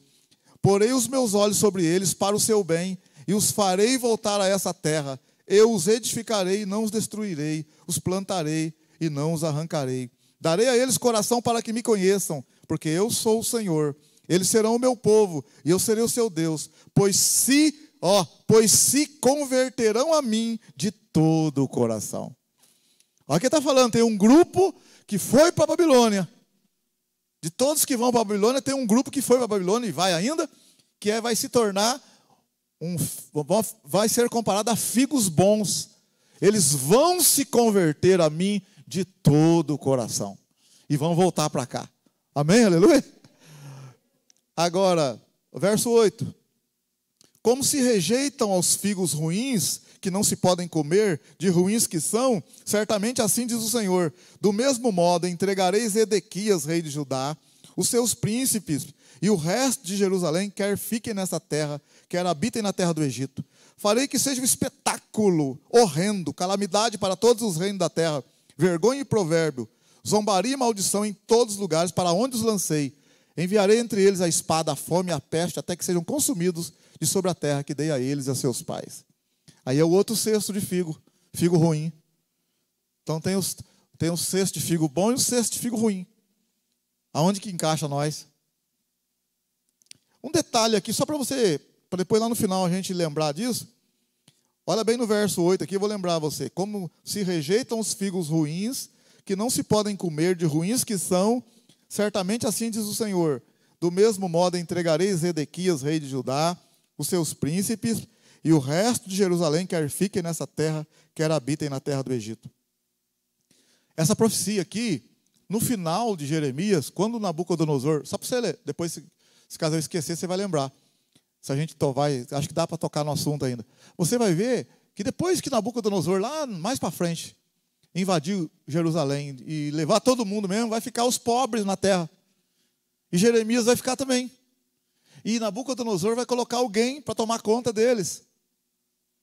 Porei os meus olhos sobre eles para o seu bem, e os farei voltar a essa terra. Eu os edificarei e não os destruirei, os plantarei e não os arrancarei. Darei a eles coração para que me conheçam, porque eu sou o Senhor. Eles serão o meu povo, e eu serei o seu Deus. Pois se converterão a mim de todo o coração. Olha quem está falando, tem um grupo que foi para a Babilônia. De todos que vão para a Babilônia, tem um grupo que foi para a Babilônia e vai ainda, que vai se tornar, vai ser comparado a figos bons. Eles vão se converter a mim de todo o coração. E vão voltar para cá. Amém? Aleluia? Agora, verso 8. Como se rejeitam aos figos ruins, que não se podem comer, de ruins que são, certamente assim diz o Senhor: do mesmo modo entregarei Zedequias, rei de Judá, os seus príncipes e o resto de Jerusalém, quer fiquem nessa terra, quer habitem na terra do Egito. Farei que seja um espetáculo horrendo, calamidade para todos os reinos da terra, vergonha e provérbio, zombaria e maldição em todos os lugares para onde os lancei. Enviarei entre eles a espada, a fome e a peste, até que sejam consumidos de sobre a terra que dei a eles e a seus pais. Aí é o outro cesto de figo, figo ruim. Então tem o cesto de figo bom e o cesto de figo ruim. Aonde que encaixa nós? Um detalhe aqui, só para depois lá no final a gente lembrar disso. Olha bem no verso 8 aqui, eu vou lembrar você. Como se rejeitam os figos ruins, que não se podem comer, de ruins que são, certamente assim diz o Senhor: do mesmo modo entregarei Zedequias, rei de Judá, os seus príncipes e o resto de Jerusalém, quer fiquem nessa terra, quer habitem na terra do Egito. Essa profecia aqui, no final de Jeremias, quando Nabucodonosor, só para você ler, depois, se caso eu esquecer, você vai lembrar. Se a gente acho que dá para tocar no assunto ainda. Você vai ver que depois que Nabucodonosor, lá mais para frente, invadiu Jerusalém e levar todo mundo mesmo, vai ficar os pobres na terra. E Jeremias vai ficar também. E Nabucodonosor vai colocar alguém para tomar conta deles.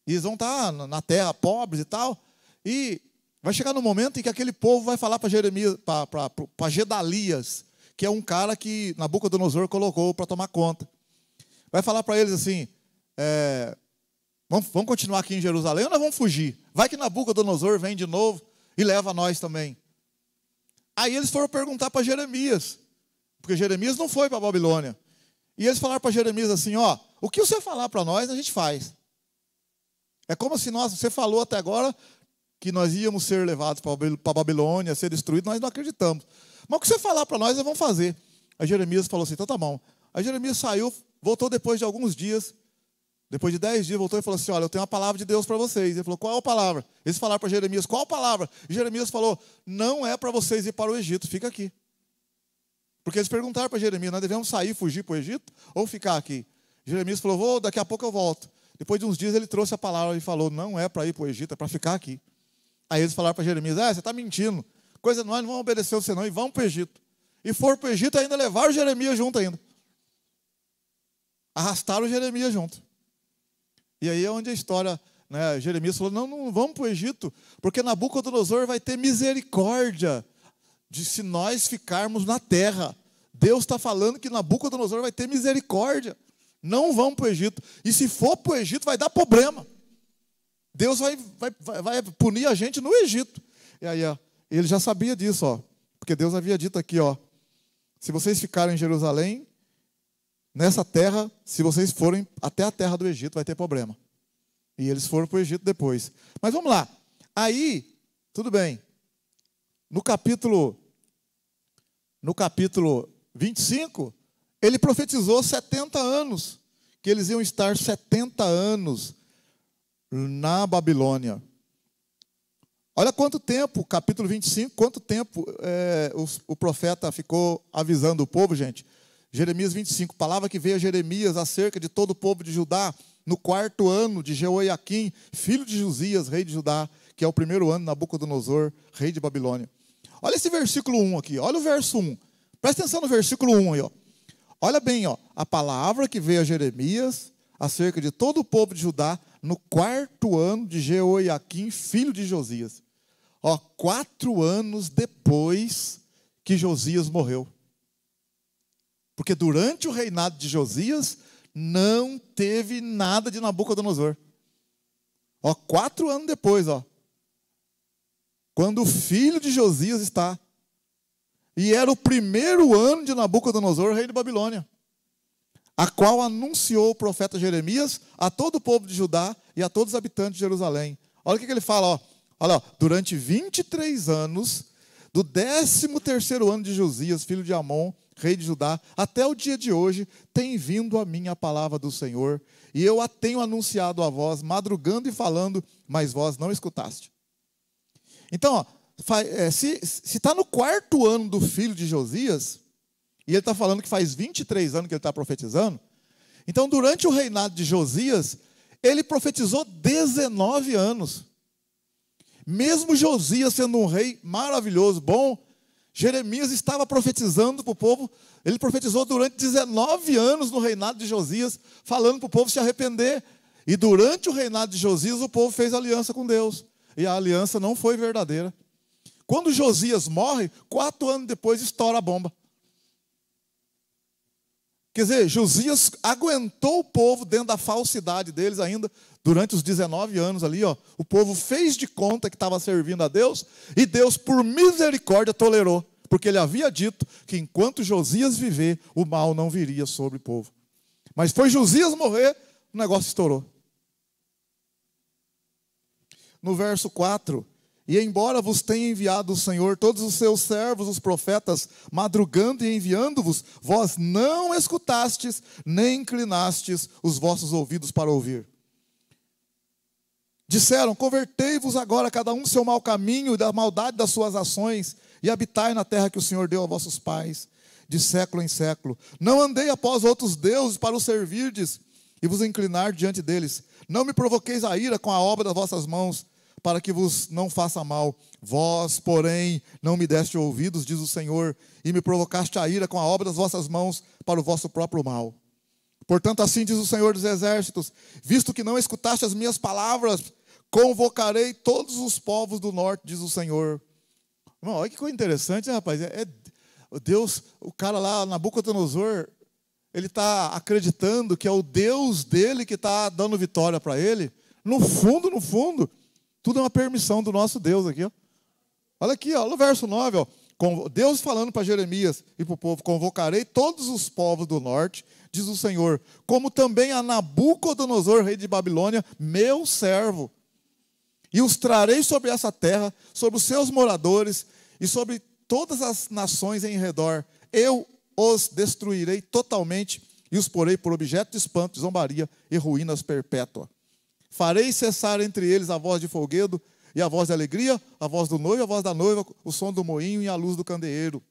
E eles vão estar na terra, pobres e tal. E vai chegar no momento em que aquele povo vai falar para Jeremias, para Gedalias, que é um cara que Nabucodonosor colocou para tomar conta. Vai falar para eles assim: vamos continuar aqui em Jerusalém ou nós vamos fugir? Vai que Nabucodonosor vem de novo e leva nós também. Aí eles foram perguntar para Jeremias, porque Jeremias não foi para a Babilônia. E eles falaram para Jeremias assim: o que você falar para nós, a gente faz. É como se você falou até agora que nós íamos ser levados para a Babilônia, ser destruídos, nós não acreditamos. Mas o que você falar para nós vamos fazer. Aí Jeremias falou assim: então tá bom. Aí Jeremias saiu, voltou depois de alguns dias, depois de 10 dias, voltou e falou assim: olha, eu tenho uma palavra de Deus para vocês. Ele falou: qual é a palavra? Eles falaram para Jeremias: qual a palavra? E Jeremias falou: não é para vocês ir para o Egito, fica aqui. Porque eles perguntaram para Jeremias: nós devemos sair, fugir para o Egito ou ficar aqui? Jeremias falou: daqui a pouco eu volto. Depois de uns dias ele trouxe a palavra e falou: não é para ir para o Egito, é para ficar aqui. Aí eles falaram para Jeremias: você está mentindo. Coisa nós não vamos obedecer você não, e vamos para o Egito. E foram para o Egito e ainda levaram Jeremias junto ainda. Arrastaram Jeremias junto. E aí é onde a história, Jeremias falou: não vamos para o Egito, porque Nabucodonosor vai ter misericórdia de se nós ficarmos na terra. Deus está falando que Nabucodonosor vai ter misericórdia. Não vamos para o Egito. E se for para o Egito, vai dar problema. Deus vai punir a gente no Egito. E aí, ele já sabia disso, porque Deus havia dito aqui, se vocês ficarem em Jerusalém, nessa terra, se vocês forem até a terra do Egito, vai ter problema. E eles foram para o Egito depois. Mas vamos lá. Aí, tudo bem. No capítulo 25, ele profetizou 70 anos, que eles iam estar 70 anos na Babilônia. Olha quanto tempo, capítulo 25, quanto tempo o profeta ficou avisando o povo, gente. Jeremias 25, palavra que veio a Jeremias acerca de todo o povo de Judá no 4º ano de Jeoiaquim, filho de Josias, rei de Judá, que é o 1º ano de Nabucodonosor, rei de Babilônia. Olha esse versículo 1 aqui, olha o verso 1. Presta atenção no versículo 1 aí, ó. Olha bem, ó, a palavra que veio a Jeremias acerca de todo o povo de Judá no 4º ano de Jeoiaquim, filho de Josias. Ó, 4 anos depois que Josias morreu. Porque durante o reinado de Josias não teve nada de Nabucodonosor. Ó, 4 anos depois, ó. Quando o filho de Josias está. E era o 1º ano de Nabucodonosor, rei de Babilônia, a qual anunciou o profeta Jeremias a todo o povo de Judá e a todos os habitantes de Jerusalém. Olha o que ele fala, ó. Olha, ó, durante 23 anos, do 13º ano de Josias, filho de Amon, rei de Judá, até o dia de hoje, tem vindo a mim a palavra do Senhor, e eu a tenho anunciado a vós, madrugando e falando, mas vós não escutaste. Então, ó, se está no 4º ano do filho de Josias, e ele está falando que faz 23 anos que ele está profetizando, então durante o reinado de Josias, ele profetizou 19 anos. Mesmo Josias sendo um rei maravilhoso, bom, Jeremias estava profetizando para o povo, ele profetizou durante 19 anos no reinado de Josias, falando para o povo se arrepender. E durante o reinado de Josias, o povo fez aliança com Deus, e a aliança não foi verdadeira. Quando Josias morre, 4 anos depois estoura a bomba. Quer dizer, Josias aguentou o povo dentro da falsidade deles ainda, durante os 19 anos ali, ó. O povo fez de conta que estava servindo a Deus, e Deus, por misericórdia, tolerou, porque ele havia dito que enquanto Josias viver, o mal não viria sobre o povo. Mas foi Josias morrer, o negócio estourou. No verso 4... E embora vos tenha enviado o Senhor todos os seus servos, os profetas, madrugando e enviando-vos, vós não escutastes, nem inclinastes os vossos ouvidos para ouvir. Disseram, convertei-vos agora cada um seu mau caminho e da maldade das suas ações, e habitai na terra que o Senhor deu a vossos pais, de século em século. Não andei após outros deuses para os servirdes, e vos inclinar diante deles. Não me provoqueis a ira com a obra das vossas mãos, para que vos não faça mal. Vós, porém, não me deste ouvidos, diz o Senhor, e me provocaste a ira com a obra das vossas mãos para o vosso próprio mal. Portanto, assim diz o Senhor dos Exércitos, visto que não escutaste as minhas palavras, convocarei todos os povos do norte, diz o Senhor. Irmão, olha que coisa interessante, né, rapaz? Deus, o cara lá, Nabucodonosor, ele está acreditando que é o Deus dele que está dando vitória para ele. No fundo, tudo é uma permissão do nosso Deus aqui, ó. Olha aqui, ó, no verso 9, ó. Deus falando para Jeremias e para o povo, convocarei todos os povos do norte, diz o Senhor, como também a Nabucodonosor, rei de Babilônia, meu servo. E os trarei sobre essa terra, sobre os seus moradores e sobre todas as nações em redor. Eu os destruirei totalmente e os porei por objeto de espanto, de zombaria e ruínas perpétua. Farei cessar entre eles a voz de folguedo e a voz de alegria, a voz do noivo e a voz da noiva, o som do moinho e a luz do candeeiro.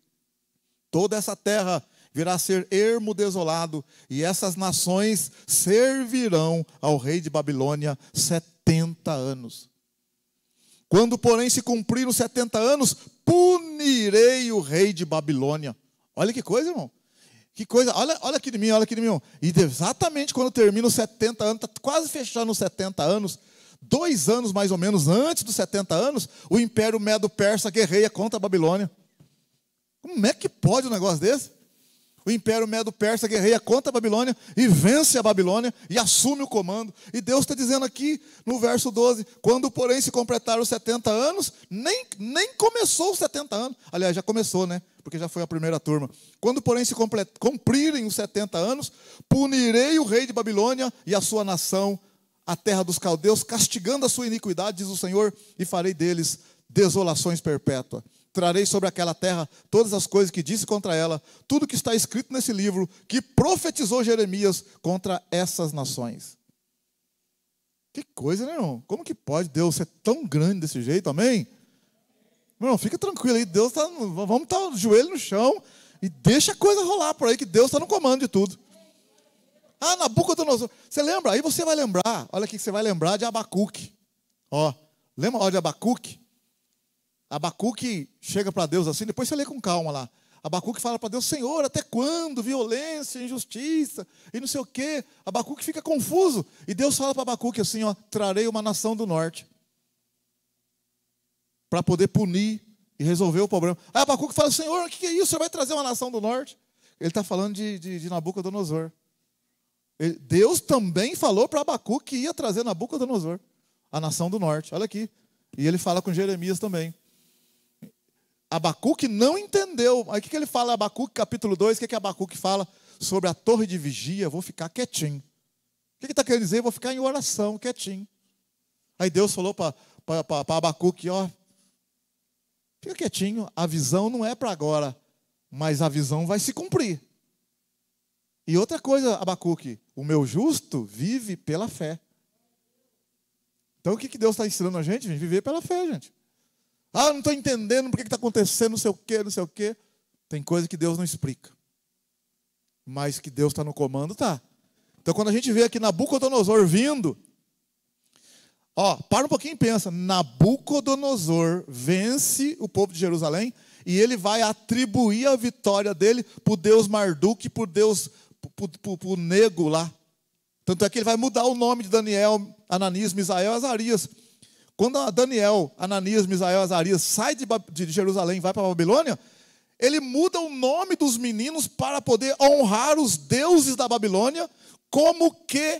Toda essa terra virá a ser ermo desolado, e essas nações servirão ao rei de Babilônia 70 anos. Quando, porém, se cumpriram os 70 anos, punirei o rei de Babilônia. Olha que coisa, irmão. Que coisa, olha aqui de mim, E exatamente quando termina os 70 anos, está quase fechando os 70 anos, 2 anos mais ou menos antes dos 70 anos, o Império Medo-Persa guerreia contra a Babilônia. Como é que pode um negócio desse? O Império Medo-Persa guerreia contra a Babilônia e vence a Babilônia e assume o comando. E Deus está dizendo aqui no verso 12, quando porém se completaram os 70 anos, nem começou os 70 anos. Aliás, já começou, né? Porque já foi a primeira turma. Quando porém se cumprirem os 70 anos, punirei o rei de Babilônia e a sua nação, a terra dos caldeus, castigando a sua iniquidade, diz o Senhor, e farei deles desolações perpétuas. Trarei sobre aquela terra todas as coisas que disse contra ela, tudo que está escrito nesse livro, que profetizou Jeremias contra essas nações. Que coisa, né, irmão? Como que pode Deus ser tão grande desse jeito, amém? Irmão, fica tranquilo aí, Deus está, vamos estar o joelho no chão e deixa a coisa rolar por aí, que Deus está no comando de tudo. Ah, Nabucodonosor. Você lembra? Aí você vai lembrar. Olha aqui que você vai lembrar de Abacuque. Ó, lembra de Abacuque? Abacuque chega para Deus assim, depois você lê com calma lá. Abacuque fala para Deus: Senhor, até quando violência, injustiça e não sei o quê? Abacuque fica confuso. E Deus fala para Abacuque assim: ó, trarei uma nação do norte para poder punir e resolver o problema. Aí Abacuque fala: Senhor, o que é isso? Você vai trazer uma nação do norte? Ele está falando de Nabucodonosor. Deus também falou para Abacuque que ia trazer Nabucodonosor, a nação do norte. Olha aqui. E ele fala com Jeremias também. Abacuque não entendeu. Aí o que ele fala em Abacuque, capítulo 2? O que Abacuque fala sobre a torre de vigia? Vou ficar quietinho. O que está querendo dizer? Vou ficar em oração, quietinho. Aí Deus falou para Abacuque: ó, fica quietinho, a visão não é para agora, mas a visão vai se cumprir. E outra coisa, Abacuque: o meu justo vive pela fé. Então o que Deus está ensinando a gente? Viver pela fé, gente. Ah, não estou entendendo por que está acontecendo, não sei o quê, não sei o quê. Tem coisa que Deus não explica. Mas que Deus está no comando, tá. Então quando a gente vê aqui Nabucodonosor vindo, ó, para um pouquinho e pensa. Nabucodonosor vence o povo de Jerusalém e ele vai atribuir a vitória dele para o Deus Marduk, para o Deus, para o nego lá. Tanto é que ele vai mudar o nome de Daniel, Ananias, Misael e Azarias. Quando Daniel, Ananias, Misael e Azarias saem de Jerusalém e vai para a Babilônia, ele muda o nome dos meninos para poder honrar os deuses da Babilônia, como que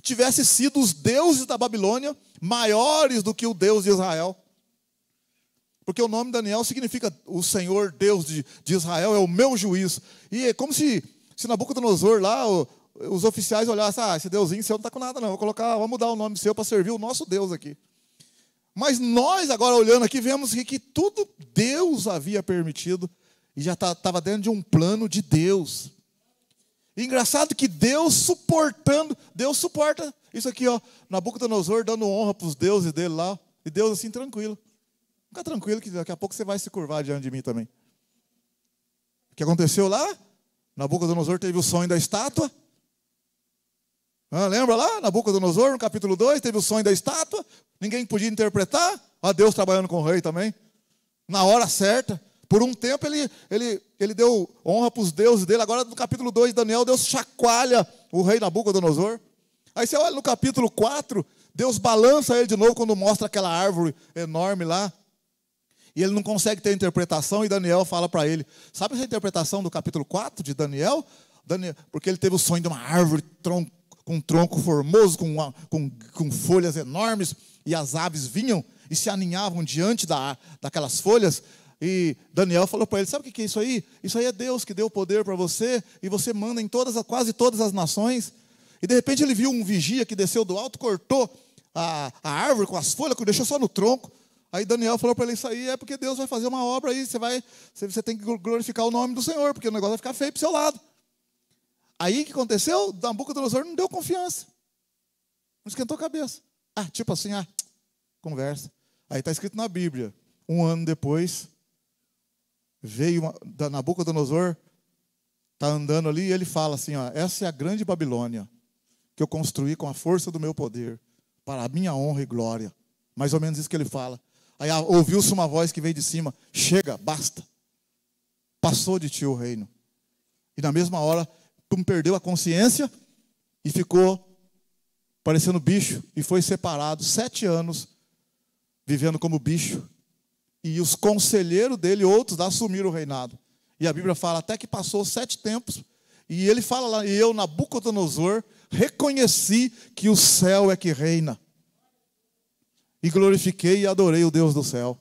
tivesse sido os deuses da Babilônia maiores do que o Deus de Israel. Porque o nome Daniel significa: o Senhor Deus de Israel é o meu juiz. E é como se Nabucodonosor lá, os oficiais olhassem: ah, esse deusinho seu não está com nada não, vamos mudar o nome seu para servir o nosso Deus aqui. Mas nós agora olhando aqui, vemos que tudo Deus havia permitido e já estava dentro de um plano de Deus. E engraçado que Deus suporta isso aqui, ó, Nabucodonosor dando honra para os deuses dele lá, e Deus assim tranquilo. Fica tranquilo que daqui a pouco você vai se curvar diante de mim também. O que aconteceu lá? Nabucodonosor teve o sonho da estátua. Lembra lá? Nabucodonosor, no capítulo 2, teve o sonho da estátua. Ninguém podia interpretar. Deus trabalhando com o rei também. Na hora certa. Por um tempo ele deu honra para os deuses dele. Agora no capítulo 2 de Daniel, Deus chacoalha o rei Nabucodonosor. Aí você olha no capítulo 4, Deus balança ele de novo quando mostra aquela árvore enorme lá. E ele não consegue ter interpretação, e Daniel fala para ele. Sabe essa interpretação do capítulo 4 de Daniel? Porque ele teve o sonho de uma árvore com um tronco formoso, com folhas enormes, e as aves vinham e se aninhavam diante daquelas folhas. E Daniel falou para ele: sabe o que é isso aí? Isso aí é Deus que deu o poder para você, e você manda em quase todas as nações. E de repente ele viu um vigia que desceu do alto, cortou a árvore com as folhas, que deixou só no tronco. Aí Daniel falou para ele: isso aí é porque Deus vai fazer uma obra aí, você tem que glorificar o nome do Senhor, porque o negócio vai ficar feio para o seu lado. Aí o que aconteceu? Nabucodonosor não deu confiança. Não esquentou a cabeça. Tipo assim, conversa. Aí está escrito na Bíblia, 1 ano depois, veio Nabucodonosor, está andando ali, e ele fala assim: essa é a grande Babilônia, que eu construí com a força do meu poder, para a minha honra e glória. Mais ou menos isso que ele fala. Aí ouviu-se uma voz que veio de cima: chega, basta. Passou de ti o reino. E na mesma hora, perdeu a consciência e ficou parecendo bicho, e foi separado 7 anos, vivendo como bicho. E os conselheiros dele, outros, assumiram o reinado. E a Bíblia fala até que passou 7 tempos, e ele fala lá: e eu, Nabucodonosor, reconheci que o céu é que reina. E glorifiquei e adorei o Deus do céu.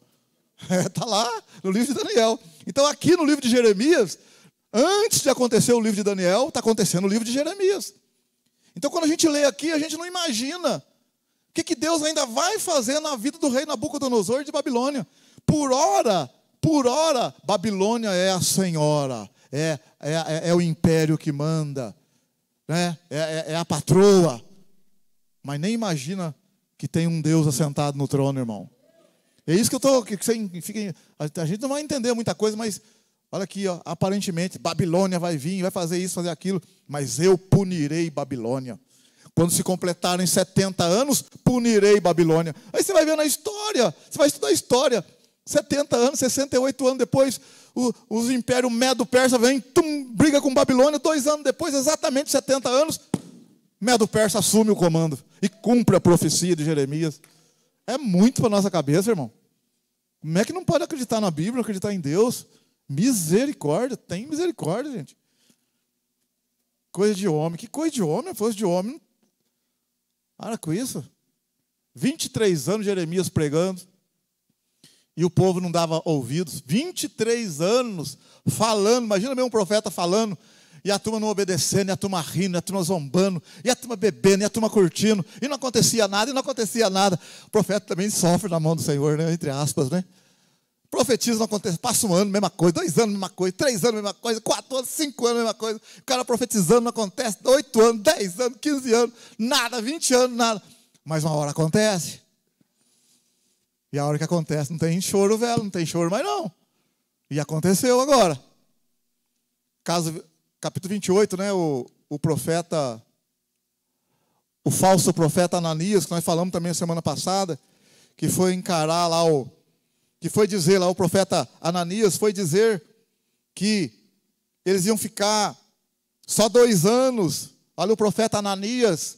Está lá no livro de Daniel. Então aqui no livro de Jeremias, antes de acontecer o livro de Daniel, está acontecendo o livro de Jeremias. Então quando a gente lê aqui, a gente não imagina o que Deus ainda vai fazer na vida do rei Nabucodonosor de Babilônia. Por hora, Babilônia é a senhora, é o império que manda, né? É a patroa. Mas nem imagina que tem um Deus assentado no trono, irmão. É isso que eu estou... A gente não vai entender muita coisa, mas Olha aqui, ó, aparentemente, Babilônia vai vir, vai fazer isso, fazer aquilo, mas eu punirei Babilônia. Quando se completarem 70 anos, punirei Babilônia. Aí você vai ver na história, você vai estudar a história. 70 anos, 68 anos depois, os impérios Medo-Persa vêm, briga com Babilônia. 2 anos depois, exatamente 70 anos, Medo-Persa assume o comando e cumpre a profecia de Jeremias. É muito para a nossa cabeça, irmão. Como é que não pode acreditar na Bíblia, acreditar em Deus? Misericórdia, tem misericórdia, gente. Coisa de homem, que coisa de homem, fosse de homem. Para com isso. 23 anos Jeremias pregando, e o povo não dava ouvidos. 23 anos falando, imagina mesmo um profeta falando, e a turma não obedecendo, e a turma rindo, e a turma zombando, e a turma bebendo, e a turma curtindo, e não acontecia nada, e não acontecia nada. O profeta também sofre na mão do Senhor, né? Entre aspas, né? Profetiza, não acontece, passa 1 ano, mesma coisa, 2 anos, mesma coisa, 3 anos, mesma coisa, 4 anos, 5 anos, mesma coisa. O cara profetizando, não acontece, 8 anos, 10 anos, 15 anos, nada, 20 anos, nada. Mas uma hora acontece. E a hora que acontece, não tem choro, velho, não tem choro mais não. E aconteceu agora. Capítulo 28, né, o profeta, o falso profeta Ananias, que nós falamos também semana passada, que foi encarar lá que foi dizer lá, o profeta Ananias foi dizer que eles iam ficar só 2 anos. Olha o profeta Ananias,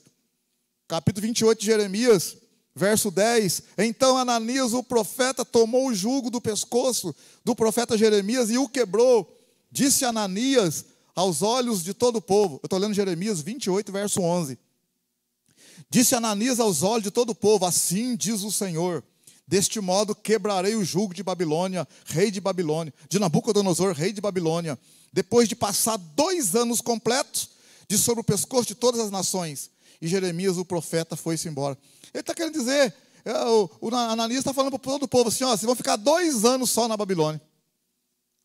capítulo 28 de Jeremias, verso 10. Então Ananias, o profeta, tomou o jugo do pescoço do profeta Jeremias e o quebrou. Disse Ananias aos olhos de todo o povo. Eu estou lendo Jeremias 28, verso 11. Disse Ananias aos olhos de todo o povo: assim diz o Senhor, deste modo quebrarei o jugo de Babilônia, rei de Babilônia, de Nabucodonosor, rei de Babilônia, depois de passar 2 anos completos de sobre o pescoço de todas as nações. E Jeremias, o profeta, foi-se embora. Ele está querendo dizer, o Ananias está falando para todo o povo assim, ó, vocês vão ficar 2 anos só na Babilônia.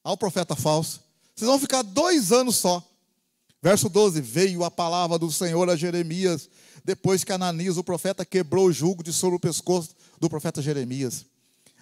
Olha o profeta falso. Vocês vão ficar 2 anos só. Verso 12, veio a palavra do Senhor a Jeremias, depois que Ananias, o profeta, quebrou o jugo de sobre o pescoço do profeta Jeremias.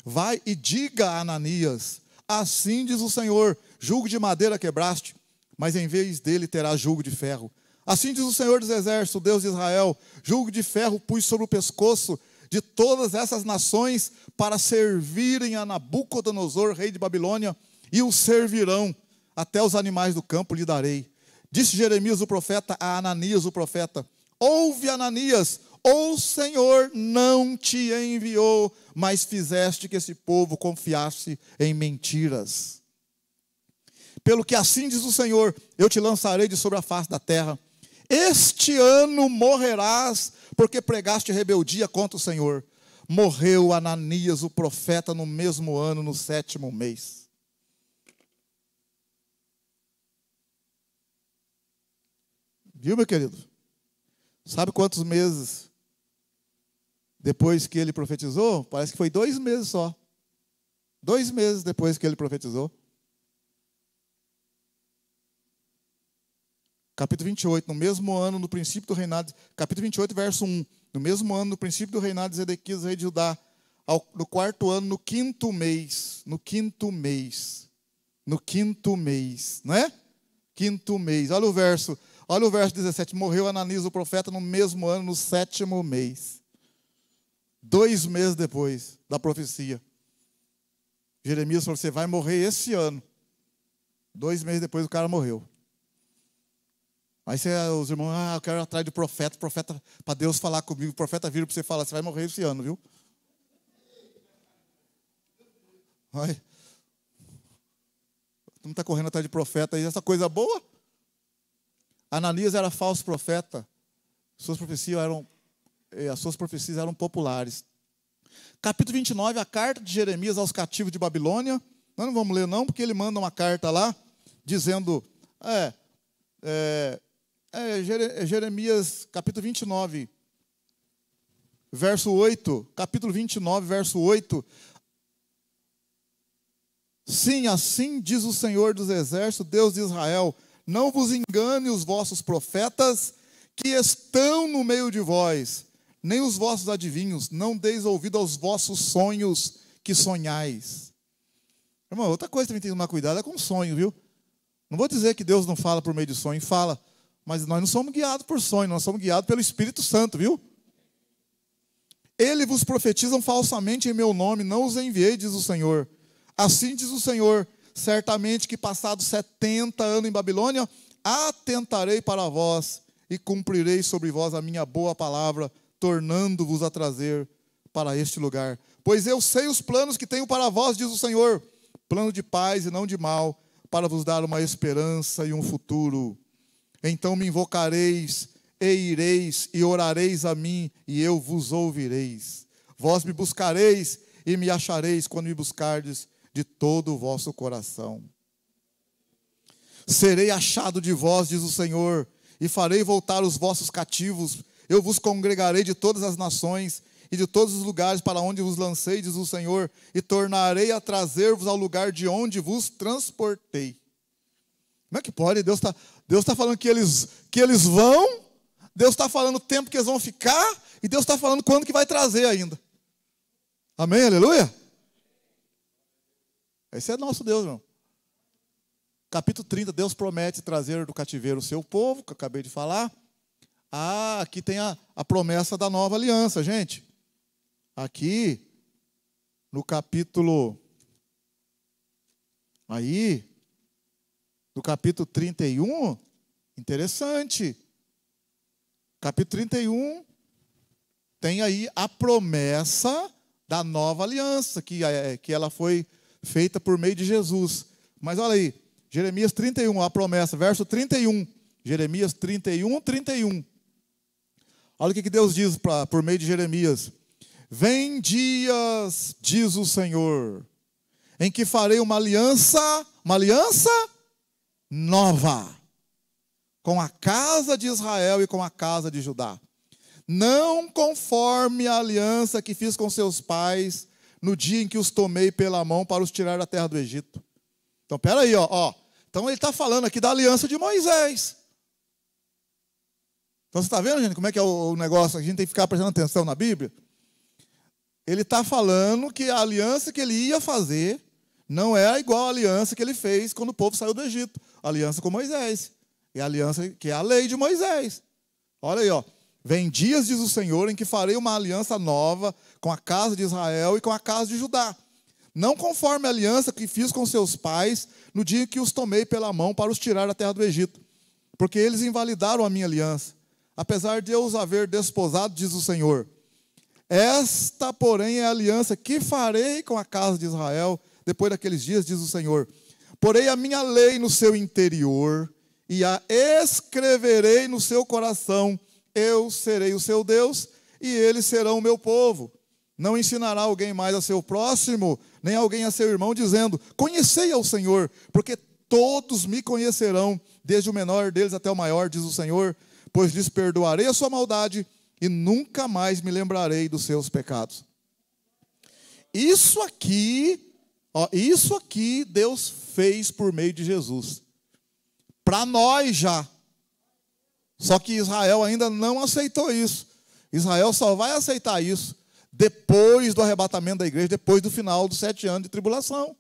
Vai e diga a Ananias, assim diz o Senhor, jugo de madeira quebraste, mas em vez dele terá jugo de ferro. Assim diz o Senhor dos Exércitos, Deus de Israel, jugo de ferro pus sobre o pescoço de todas essas nações para servirem a Nabucodonosor, rei de Babilônia, e o servirão, até os animais do campo lhe darei. Disse Jeremias o profeta a Ananias o profeta: ouve, Ananias, o Senhor não te enviou, mas fizeste que esse povo confiasse em mentiras. Pelo que assim diz o Senhor, eu te lançarei de sobre a face da terra. Este ano morrerás, porque pregaste rebeldia contra o Senhor. Morreu Ananias o profeta no mesmo ano, no 7º mês. Viu, meu querido? Sabe quantos meses depois que ele profetizou? Parece que foi 2 meses só. 2 meses depois que ele profetizou. Capítulo 28, no mesmo ano, no princípio do reinado, capítulo 28, verso 1. No mesmo ano, no princípio do reinado de Zedequias, rei de Judá, no 4º ano, no 5º mês. No 5º mês. No 5º mês, não é? 5º mês. Olha o verso 17. Morreu Ananias o profeta no mesmo ano, no 7º mês. 2 meses depois da profecia. Jeremias falou: você vai morrer esse ano. 2 meses depois o cara morreu. Aí os irmãos, eu quero ir atrás de profeta, para Deus falar comigo. O profeta vira para você e fala: você vai morrer esse ano, viu? Vai. Não está correndo atrás de profeta aí, essa coisa boa. Ananias era falso profeta. As suas profecias eram populares. Capítulo 29, a carta de Jeremias aos cativos de Babilônia. Nós não vamos ler não, porque ele manda uma carta lá, dizendo, Jeremias, capítulo 29, verso 8. Capítulo 29, verso 8. Sim, assim diz o Senhor dos Exércitos, Deus de Israel: não vos engane os vossos profetas que estão no meio de vós, nem os vossos adivinhos, não deis ouvido aos vossos sonhos que sonhais. Irmão, outra coisa que também tem que tomar cuidado é com sonho, viu? Não vou dizer que Deus não fala por meio de sonho, fala. Mas nós não somos guiados por sonho, nós somos guiados pelo Espírito Santo, viu? Eles vos profetizam falsamente em meu nome, não os enviei, diz o Senhor. Assim diz o Senhor, certamente que passados 70 anos em Babilônia, atentarei para vós e cumprirei sobre vós a minha boa palavra, tornando-vos a trazer para este lugar. Pois eu sei os planos que tenho para vós, diz o Senhor, plano de paz e não de mal, para vos dar uma esperança e um futuro. Então me invocareis e ireis e orareis a mim e eu vos ouvireis. Vós me buscareis e me achareis quando me buscardes de todo o vosso coração. Serei achado de vós, diz o Senhor, e farei voltar os vossos cativos. Eu vos congregarei de todas as nações e de todos os lugares para onde vos lancei, diz o Senhor, e tornarei a trazer-vos ao lugar de onde vos transportei. Como é que pode? Deus tá falando que eles vão, Deus está falando o tempo que eles vão ficar, e Deus está falando quando que vai trazer ainda. Amém? Aleluia? Esse é nosso Deus, irmão. Capítulo 30, Deus promete trazer do cativeiro o seu povo, que eu acabei de falar. Ah, aqui tem a promessa da nova aliança, gente. Aqui, no capítulo... Aí, no capítulo 31, interessante. Capítulo 31, tem aí a promessa da nova aliança, que ela foi feita por meio de Jesus. Mas olha aí, Jeremias 31, a promessa, verso 31. Jeremias 31, 31. Olha o que Deus diz por meio de Jeremias. Vem dias, diz o Senhor, em que farei uma aliança nova, com a casa de Israel e com a casa de Judá. Não conforme a aliança que fiz com seus pais, no dia em que os tomei pela mão para os tirar da terra do Egito. Então, peraí, ó. Então, ele está falando aqui da aliança de Moisés. Então, você está vendo, gente, como é que é o negócio? A gente tem que ficar prestando atenção na Bíblia. Ele está falando que a aliança que ele ia fazer não é igual à aliança que ele fez quando o povo saiu do Egito. A aliança com Moisés. E a aliança que é a lei de Moisés. Olha aí, ó. Vem dias, diz o Senhor, em que farei uma aliança nova com a casa de Israel e com a casa de Judá. Não conforme a aliança que fiz com seus pais no dia em que os tomei pela mão para os tirar da terra do Egito. Porque eles invalidaram a minha aliança, apesar de eu os haver desposado, diz o Senhor. Esta, porém, é a aliança que farei com a casa de Israel depois daqueles dias, diz o Senhor. Porei a minha lei no seu interior e a escreverei no seu coração. Eu serei o seu Deus e eles serão o meu povo. Não ensinará alguém mais a seu próximo, nem alguém a seu irmão, dizendo, conhecei ao Senhor, porque todos me conhecerão, desde o menor deles até o maior, diz o Senhor, pois lhes perdoarei a sua maldade e nunca mais me lembrarei dos seus pecados. Isso aqui Deus fez por meio de Jesus. Para nós já. Só que Israel ainda não aceitou isso. Israel só vai aceitar isso depois do arrebatamento da igreja, depois do final dos 7 anos de tribulação.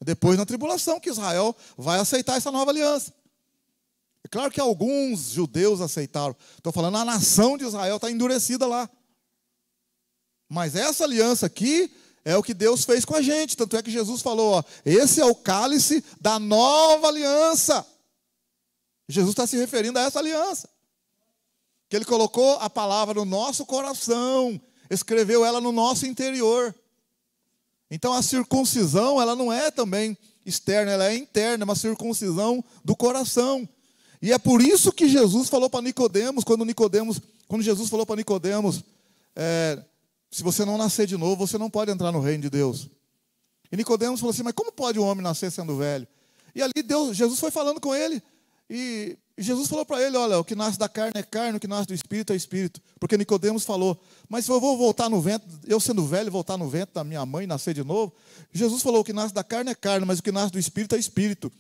Depois na tribulação que Israel vai aceitar essa nova aliança. É claro que alguns judeus aceitaram. Estou falando, a nação de Israel está endurecida lá. Mas essa aliança aqui é o que Deus fez com a gente. Tanto é que Jesus falou, ó, esse é o cálice da nova aliança. Jesus está se referindo a essa aliança. Que ele colocou a palavra no nosso coração, escreveu ela no nosso interior. Então a circuncisão, ela não é também externa, ela é interna, é uma circuncisão do coração. E é por isso que Jesus falou para Nicodemos, quando Jesus falou para Nicodemos, se você não nascer de novo, você não pode entrar no reino de Deus. E Nicodemos falou assim, mas como pode um homem nascer sendo velho? E ali Jesus foi falando com ele, e Jesus falou para ele, olha, o que nasce da carne é carne, o que nasce do espírito é espírito. Porque Nicodemos falou, mas se eu vou voltar no ventre, eu sendo velho, voltar no ventre da minha mãe e nascer de novo? Jesus falou, o que nasce da carne é carne, mas o que nasce do espírito é espírito.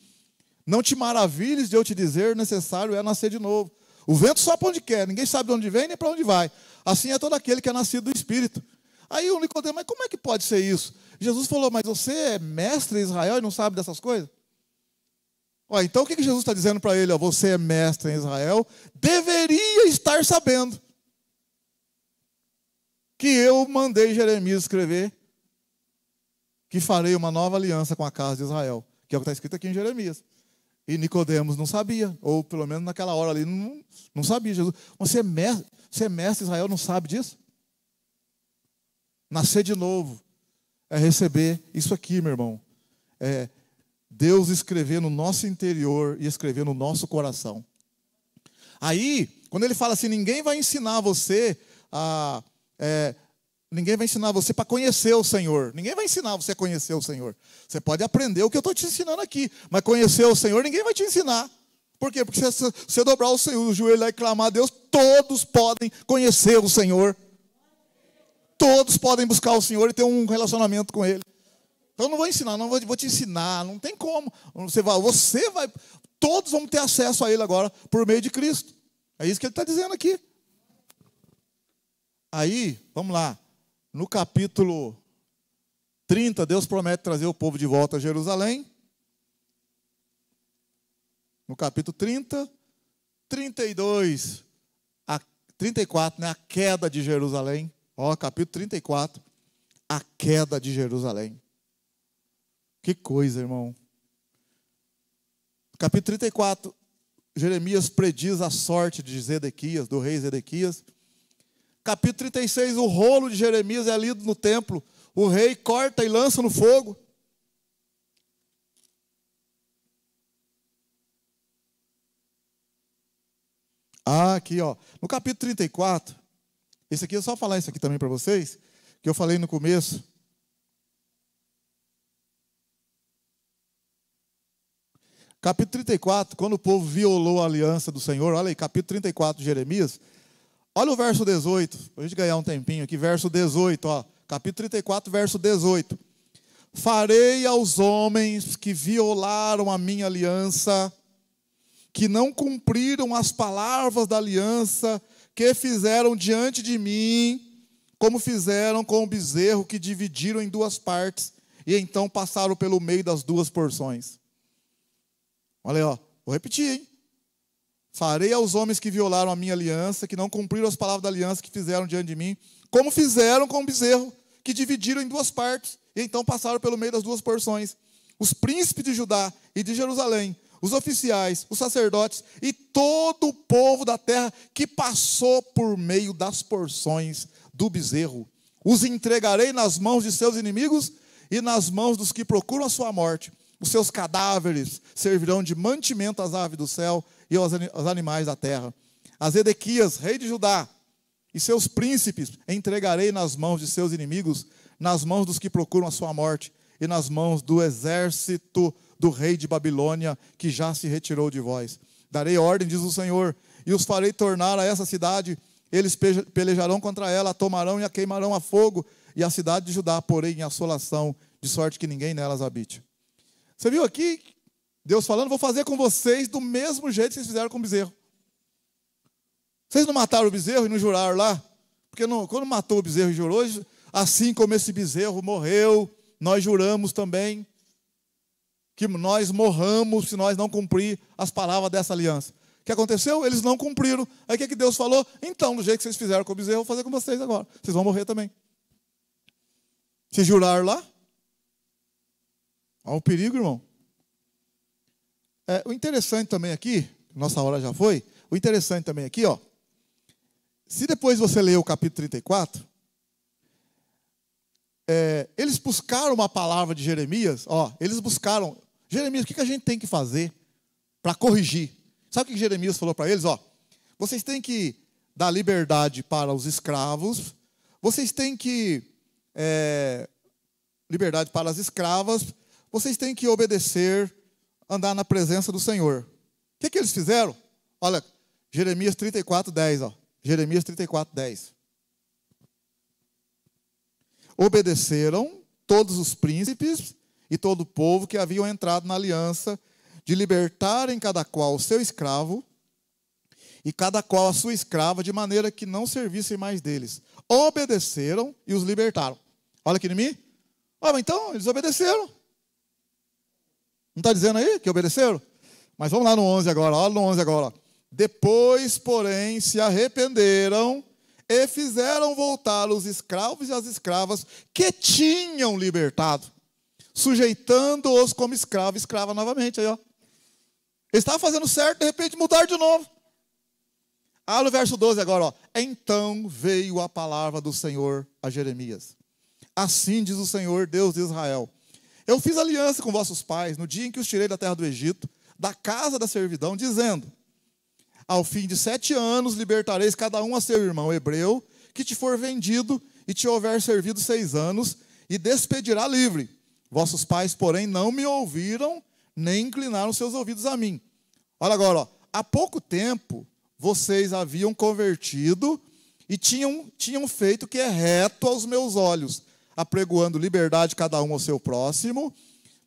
Não te maravilhes de eu te dizer, necessário é nascer de novo. O vento sopra onde quer, ninguém sabe de onde vem nem para onde vai. Assim é todo aquele que é nascido do espírito. Aí o Nicodemo, mas como é que pode ser isso? Jesus falou, mas você é mestre em Israel e não sabe dessas coisas? Ó, então o que Jesus está dizendo para ele? Ó, você é mestre em Israel, deveria estar sabendo que eu mandei Jeremias escrever que farei uma nova aliança com a casa de Israel, que é o que está escrito aqui em Jeremias. E Nicodemos não sabia, ou pelo menos naquela hora ali não sabia. Jesus, você é mestre em Israel, não sabe disso? Nascer de novo é receber isso aqui, meu irmão. É Deus escrever no nosso interior e escrever no nosso coração. Aí, quando ele fala assim, ninguém vai ensinar você para conhecer o Senhor. Ninguém vai ensinar você a conhecer o Senhor. Você pode aprender o que eu estou te ensinando aqui, mas conhecer o Senhor ninguém vai te ensinar. Por quê? Porque se você dobrar o joelho lá e clamar a Deus, todos podem conhecer o Senhor. Todos podem buscar o Senhor e ter um relacionamento com Ele. Então eu não vou ensinar, não vou te ensinar, não tem como. Todos vão ter acesso a Ele agora por meio de Cristo. É isso que Ele está dizendo aqui. Aí, vamos lá. No capítulo 30, Deus promete trazer o povo de volta a Jerusalém. No capítulo 30, 32, 34, né, a queda de Jerusalém. Ó, capítulo 34, a queda de Jerusalém. Que coisa, irmão. Capítulo 34, Jeremias prediz a sorte de Zedequias, do rei Zedequias. Capítulo 36, o rolo de Jeremias é lido no templo. O rei corta e lança no fogo. Ah, aqui, ó. No capítulo 34, esse aqui é só falar isso aqui também para vocês, que eu falei no começo. Capítulo 34, quando o povo violou a aliança do Senhor, olha aí, capítulo 34 de Jeremias. Olha o verso 18, para a gente ganhar um tempinho aqui, verso 18, ó, capítulo 34, verso 18. Farei aos homens que violaram a minha aliança, que não cumpriram as palavras da aliança, que fizeram diante de mim, como fizeram com o bezerro que dividiram em duas partes, e então passaram pelo meio das duas porções. Olha aí, ó, vou repetir, hein? Farei aos homens que violaram a minha aliança, que não cumpriram as palavras da aliança que fizeram diante de mim, como fizeram com o bezerro, que dividiram em duas partes, e então passaram pelo meio das duas porções. Os príncipes de Judá e de Jerusalém, os oficiais, os sacerdotes e todo o povo da terra que passou por meio das porções do bezerro, os entregarei nas mãos de seus inimigos e nas mãos dos que procuram a sua morte. Os seus cadáveres servirão de mantimento às aves do céu e aos animais da terra. A Zedequias, rei de Judá, e seus príncipes entregarei nas mãos de seus inimigos, nas mãos dos que procuram a sua morte, e nas mãos do exército do rei de Babilônia, que já se retirou de vós. Darei ordem, diz o Senhor, e os farei tornar a essa cidade. Eles pelejarão contra ela, a tomarão e a queimarão a fogo, e a cidade de Judá porém em assolação, de sorte que ninguém nelas habite. Você viu aqui, Deus falando, vou fazer com vocês do mesmo jeito que vocês fizeram com o bezerro. Vocês não mataram o bezerro e não juraram lá? Porque quando matou o bezerro e jurou, assim como esse bezerro morreu, nós juramos também que nós morramos se nós não cumprir as palavras dessa aliança. O que aconteceu? Eles não cumpriram. Aí o que Deus falou? Então, do jeito que vocês fizeram com o bezerro, eu vou fazer com vocês agora. Vocês vão morrer também. Se juraram lá? Olha o perigo, irmão. O interessante também aqui, nossa hora já foi, o interessante também aqui, ó, se depois você ler o capítulo 34, eles buscaram uma palavra de Jeremias, ó, eles buscaram, Jeremias, o que a gente tem que fazer para corrigir? Sabe o que Jeremias falou para eles? Ó, vocês têm que dar liberdade para os escravos, vocês têm que, liberdade para as escravas, vocês têm que obedecer, andar na presença do Senhor. O que eles fizeram? Olha, Jeremias 34, 10, ó. Jeremias 34, 10. Obedeceram todos os príncipes e todo o povo que haviam entrado na aliança de libertarem cada qual o seu escravo e cada qual a sua escrava, de maneira que não servissem mais deles. Obedeceram e os libertaram. Olha aqui em mim. Mas então, eles obedeceram. Não está dizendo aí que obedeceram? Mas vamos lá no 11 agora, olha no 11 agora. Depois, porém, se arrependeram e fizeram voltar os escravos e as escravas que tinham libertado, sujeitando-os como escravo e escrava novamente. Aí, ó. Eles estavam fazendo certo, de repente mudaram de novo. Olha o verso 12 agora. Ó. Então veio a palavra do Senhor a Jeremias. Assim diz o Senhor, Deus de Israel. Eu fiz aliança com vossos pais no dia em que os tirei da terra do Egito, da casa da servidão, dizendo: ao fim de 7 anos libertareis cada um a seu irmão hebreu, que te for vendido e te houver servido 6 anos, e despedirá livre. Vossos pais, porém, não me ouviram, nem inclinaram seus ouvidos a mim. Olha agora, ó. Há pouco tempo vocês haviam convertido e tinham feito o que é reto aos meus olhos, apregoando liberdade cada um ao seu próximo.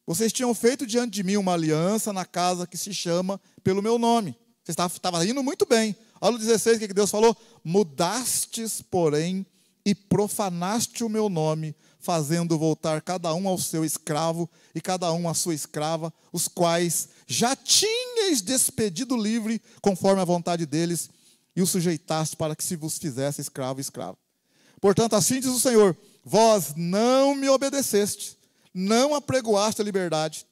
Vocês tinham feito diante de mim uma aliança na casa que se chama pelo meu nome. Você estava indo muito bem. Olha o 16, o que Deus falou? Mudastes, porém, e profanaste o meu nome, fazendo voltar cada um ao seu escravo e cada um à sua escrava, os quais já tinhais despedido livre, conforme a vontade deles, e os sujeitaste para que se vos fizesse escravo e escrava. Portanto, assim diz o Senhor: vós não me obedecestes, não apregoaste a liberdade,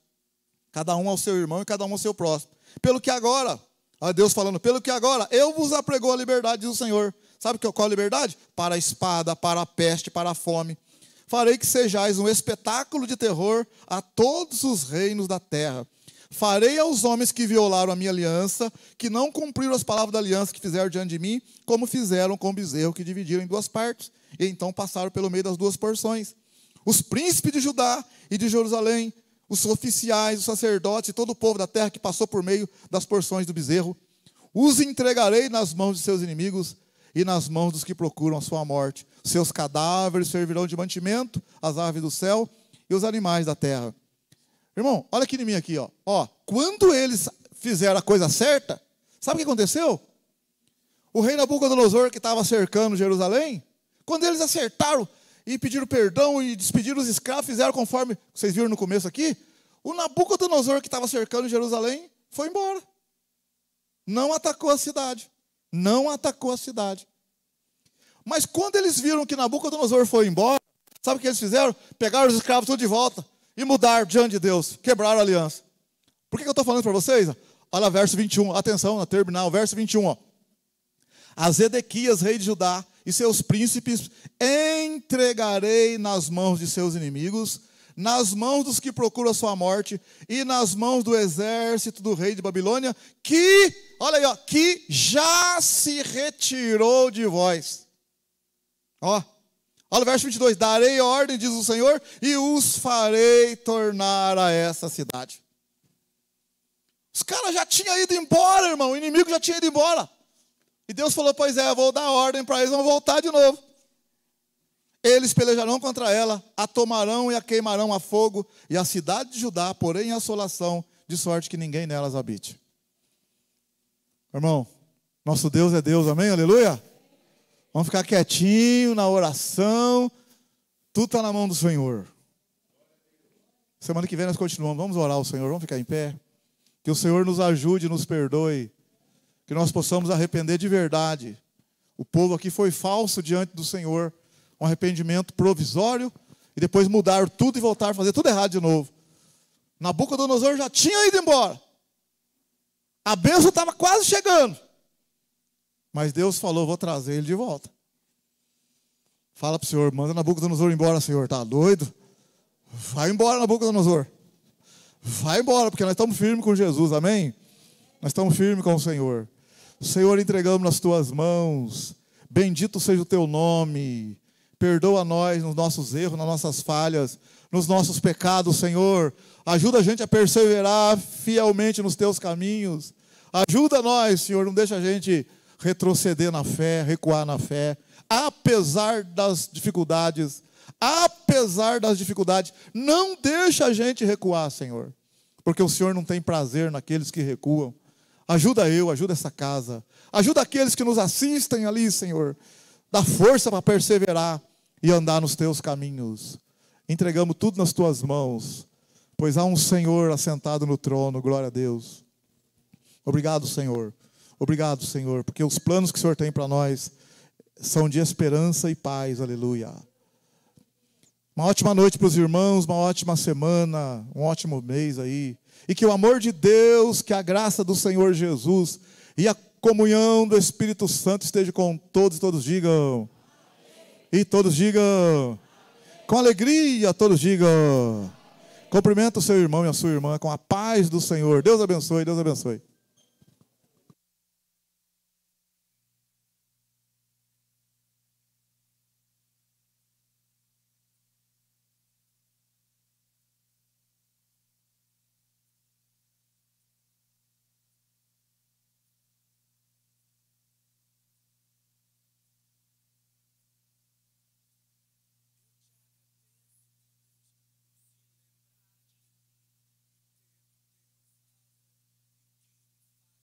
cada um ao seu irmão e cada um ao seu próximo. Pelo que agora, olha Deus falando, pelo que agora eu vos apregou a liberdade, diz o Senhor. Sabe qual é a liberdade? Para a espada, para a peste, para a fome. Farei que sejais um espetáculo de terror a todos os reinos da terra. Farei aos homens que violaram a minha aliança, que não cumpriram as palavras da aliança que fizeram diante de mim, como fizeram com o bezerro que dividiram em 2 partes, e então passaram pelo meio das 2 porções. Os príncipes de Judá e de Jerusalém, os oficiais, os sacerdotes e todo o povo da terra que passou por meio das porções do bezerro, os entregarei nas mãos de seus inimigos e nas mãos dos que procuram a sua morte. Seus cadáveres servirão de mantimento às aves do céu e os animais da terra. Irmão, olha aqui em mim aqui, ó. Quando eles fizeram a coisa certa, sabe o que aconteceu? O rei Nabucodonosor, que estava cercando Jerusalém, quando eles acertaram e pediram perdão e despediram os escravos, fizeram conforme vocês viram no começo aqui, o Nabucodonosor, que estava cercando Jerusalém, foi embora. Não atacou a cidade. Não atacou a cidade. Mas quando eles viram que Nabucodonosor foi embora, sabe o que eles fizeram? Pegaram os escravos tudo de volta e mudaram diante de Deus. Quebraram a aliança. Por que eu estou falando para vocês? Olha o verso 21. Atenção, na terminal, verso 21. Ó. A Zedequias, rei de Judá, e seus príncipes entregarei nas mãos de seus inimigos, nas mãos dos que procuram a sua morte, e nas mãos do exército do rei de Babilônia, que, olha aí, ó, que já se retirou de vós. Ó, olha o verso 22. Darei ordem, diz o Senhor, e os farei tornar a essa cidade. Os caras já tinham ido embora, irmão, o inimigo já tinha ido embora. E Deus falou, pois é, eu vou dar ordem para eles, vão voltar de novo. Eles pelejarão contra ela, a tomarão e a queimarão a fogo, e a cidade de Judá, porém, em assolação, de sorte que ninguém nelas habite. Irmão, nosso Deus é Deus, amém? Aleluia? Vamos ficar quietinho na oração, tudo está na mão do Senhor. Semana que vem nós continuamos, vamos orar ao Senhor, vamos ficar em pé. Que o Senhor nos ajude, nos perdoe, que nós possamos arrepender de verdade. O povo aqui foi falso diante do Senhor, um arrependimento provisório, e depois mudaram tudo e voltaram a fazer tudo errado de novo. Nabucodonosor já tinha ido embora. A bênção estava quase chegando. Mas Deus falou, vou trazer ele de volta. Fala para o Senhor, manda Nabucodonosor embora, Senhor, tá doido? Vai embora, Nabucodonosor. Vai embora, porque nós estamos firmes com Jesus, amém? Nós estamos firmes com o Senhor. Senhor, entregamos nas tuas mãos. Bendito seja o teu nome. Perdoa nós nos nossos erros, nas nossas falhas, nos nossos pecados, Senhor. Ajuda a gente a perseverar fielmente nos teus caminhos. Ajuda nós, Senhor, não deixa a gente retroceder na fé, recuar na fé. Apesar das dificuldades, não deixa a gente recuar, Senhor. Porque o Senhor não tem prazer naqueles que recuam. Ajuda ajuda essa casa. Ajuda aqueles que nos assistem ali, Senhor. Dá força para perseverar e andar nos teus caminhos. Entregamos tudo nas tuas mãos, pois há um Senhor assentado no trono, glória a Deus. Obrigado, Senhor. Obrigado, Senhor, porque os planos que o Senhor tem para nós são de esperança e paz, aleluia. Uma ótima noite para os irmãos, uma ótima semana, um ótimo mês aí. E que o amor de Deus, que a graça do Senhor Jesus e a comunhão do Espírito Santo esteja com todos, e todos digam. E todos digam. Com alegria, todos digam. Cumprimenta o seu irmão e a sua irmã com a paz do Senhor. Deus abençoe, Deus abençoe.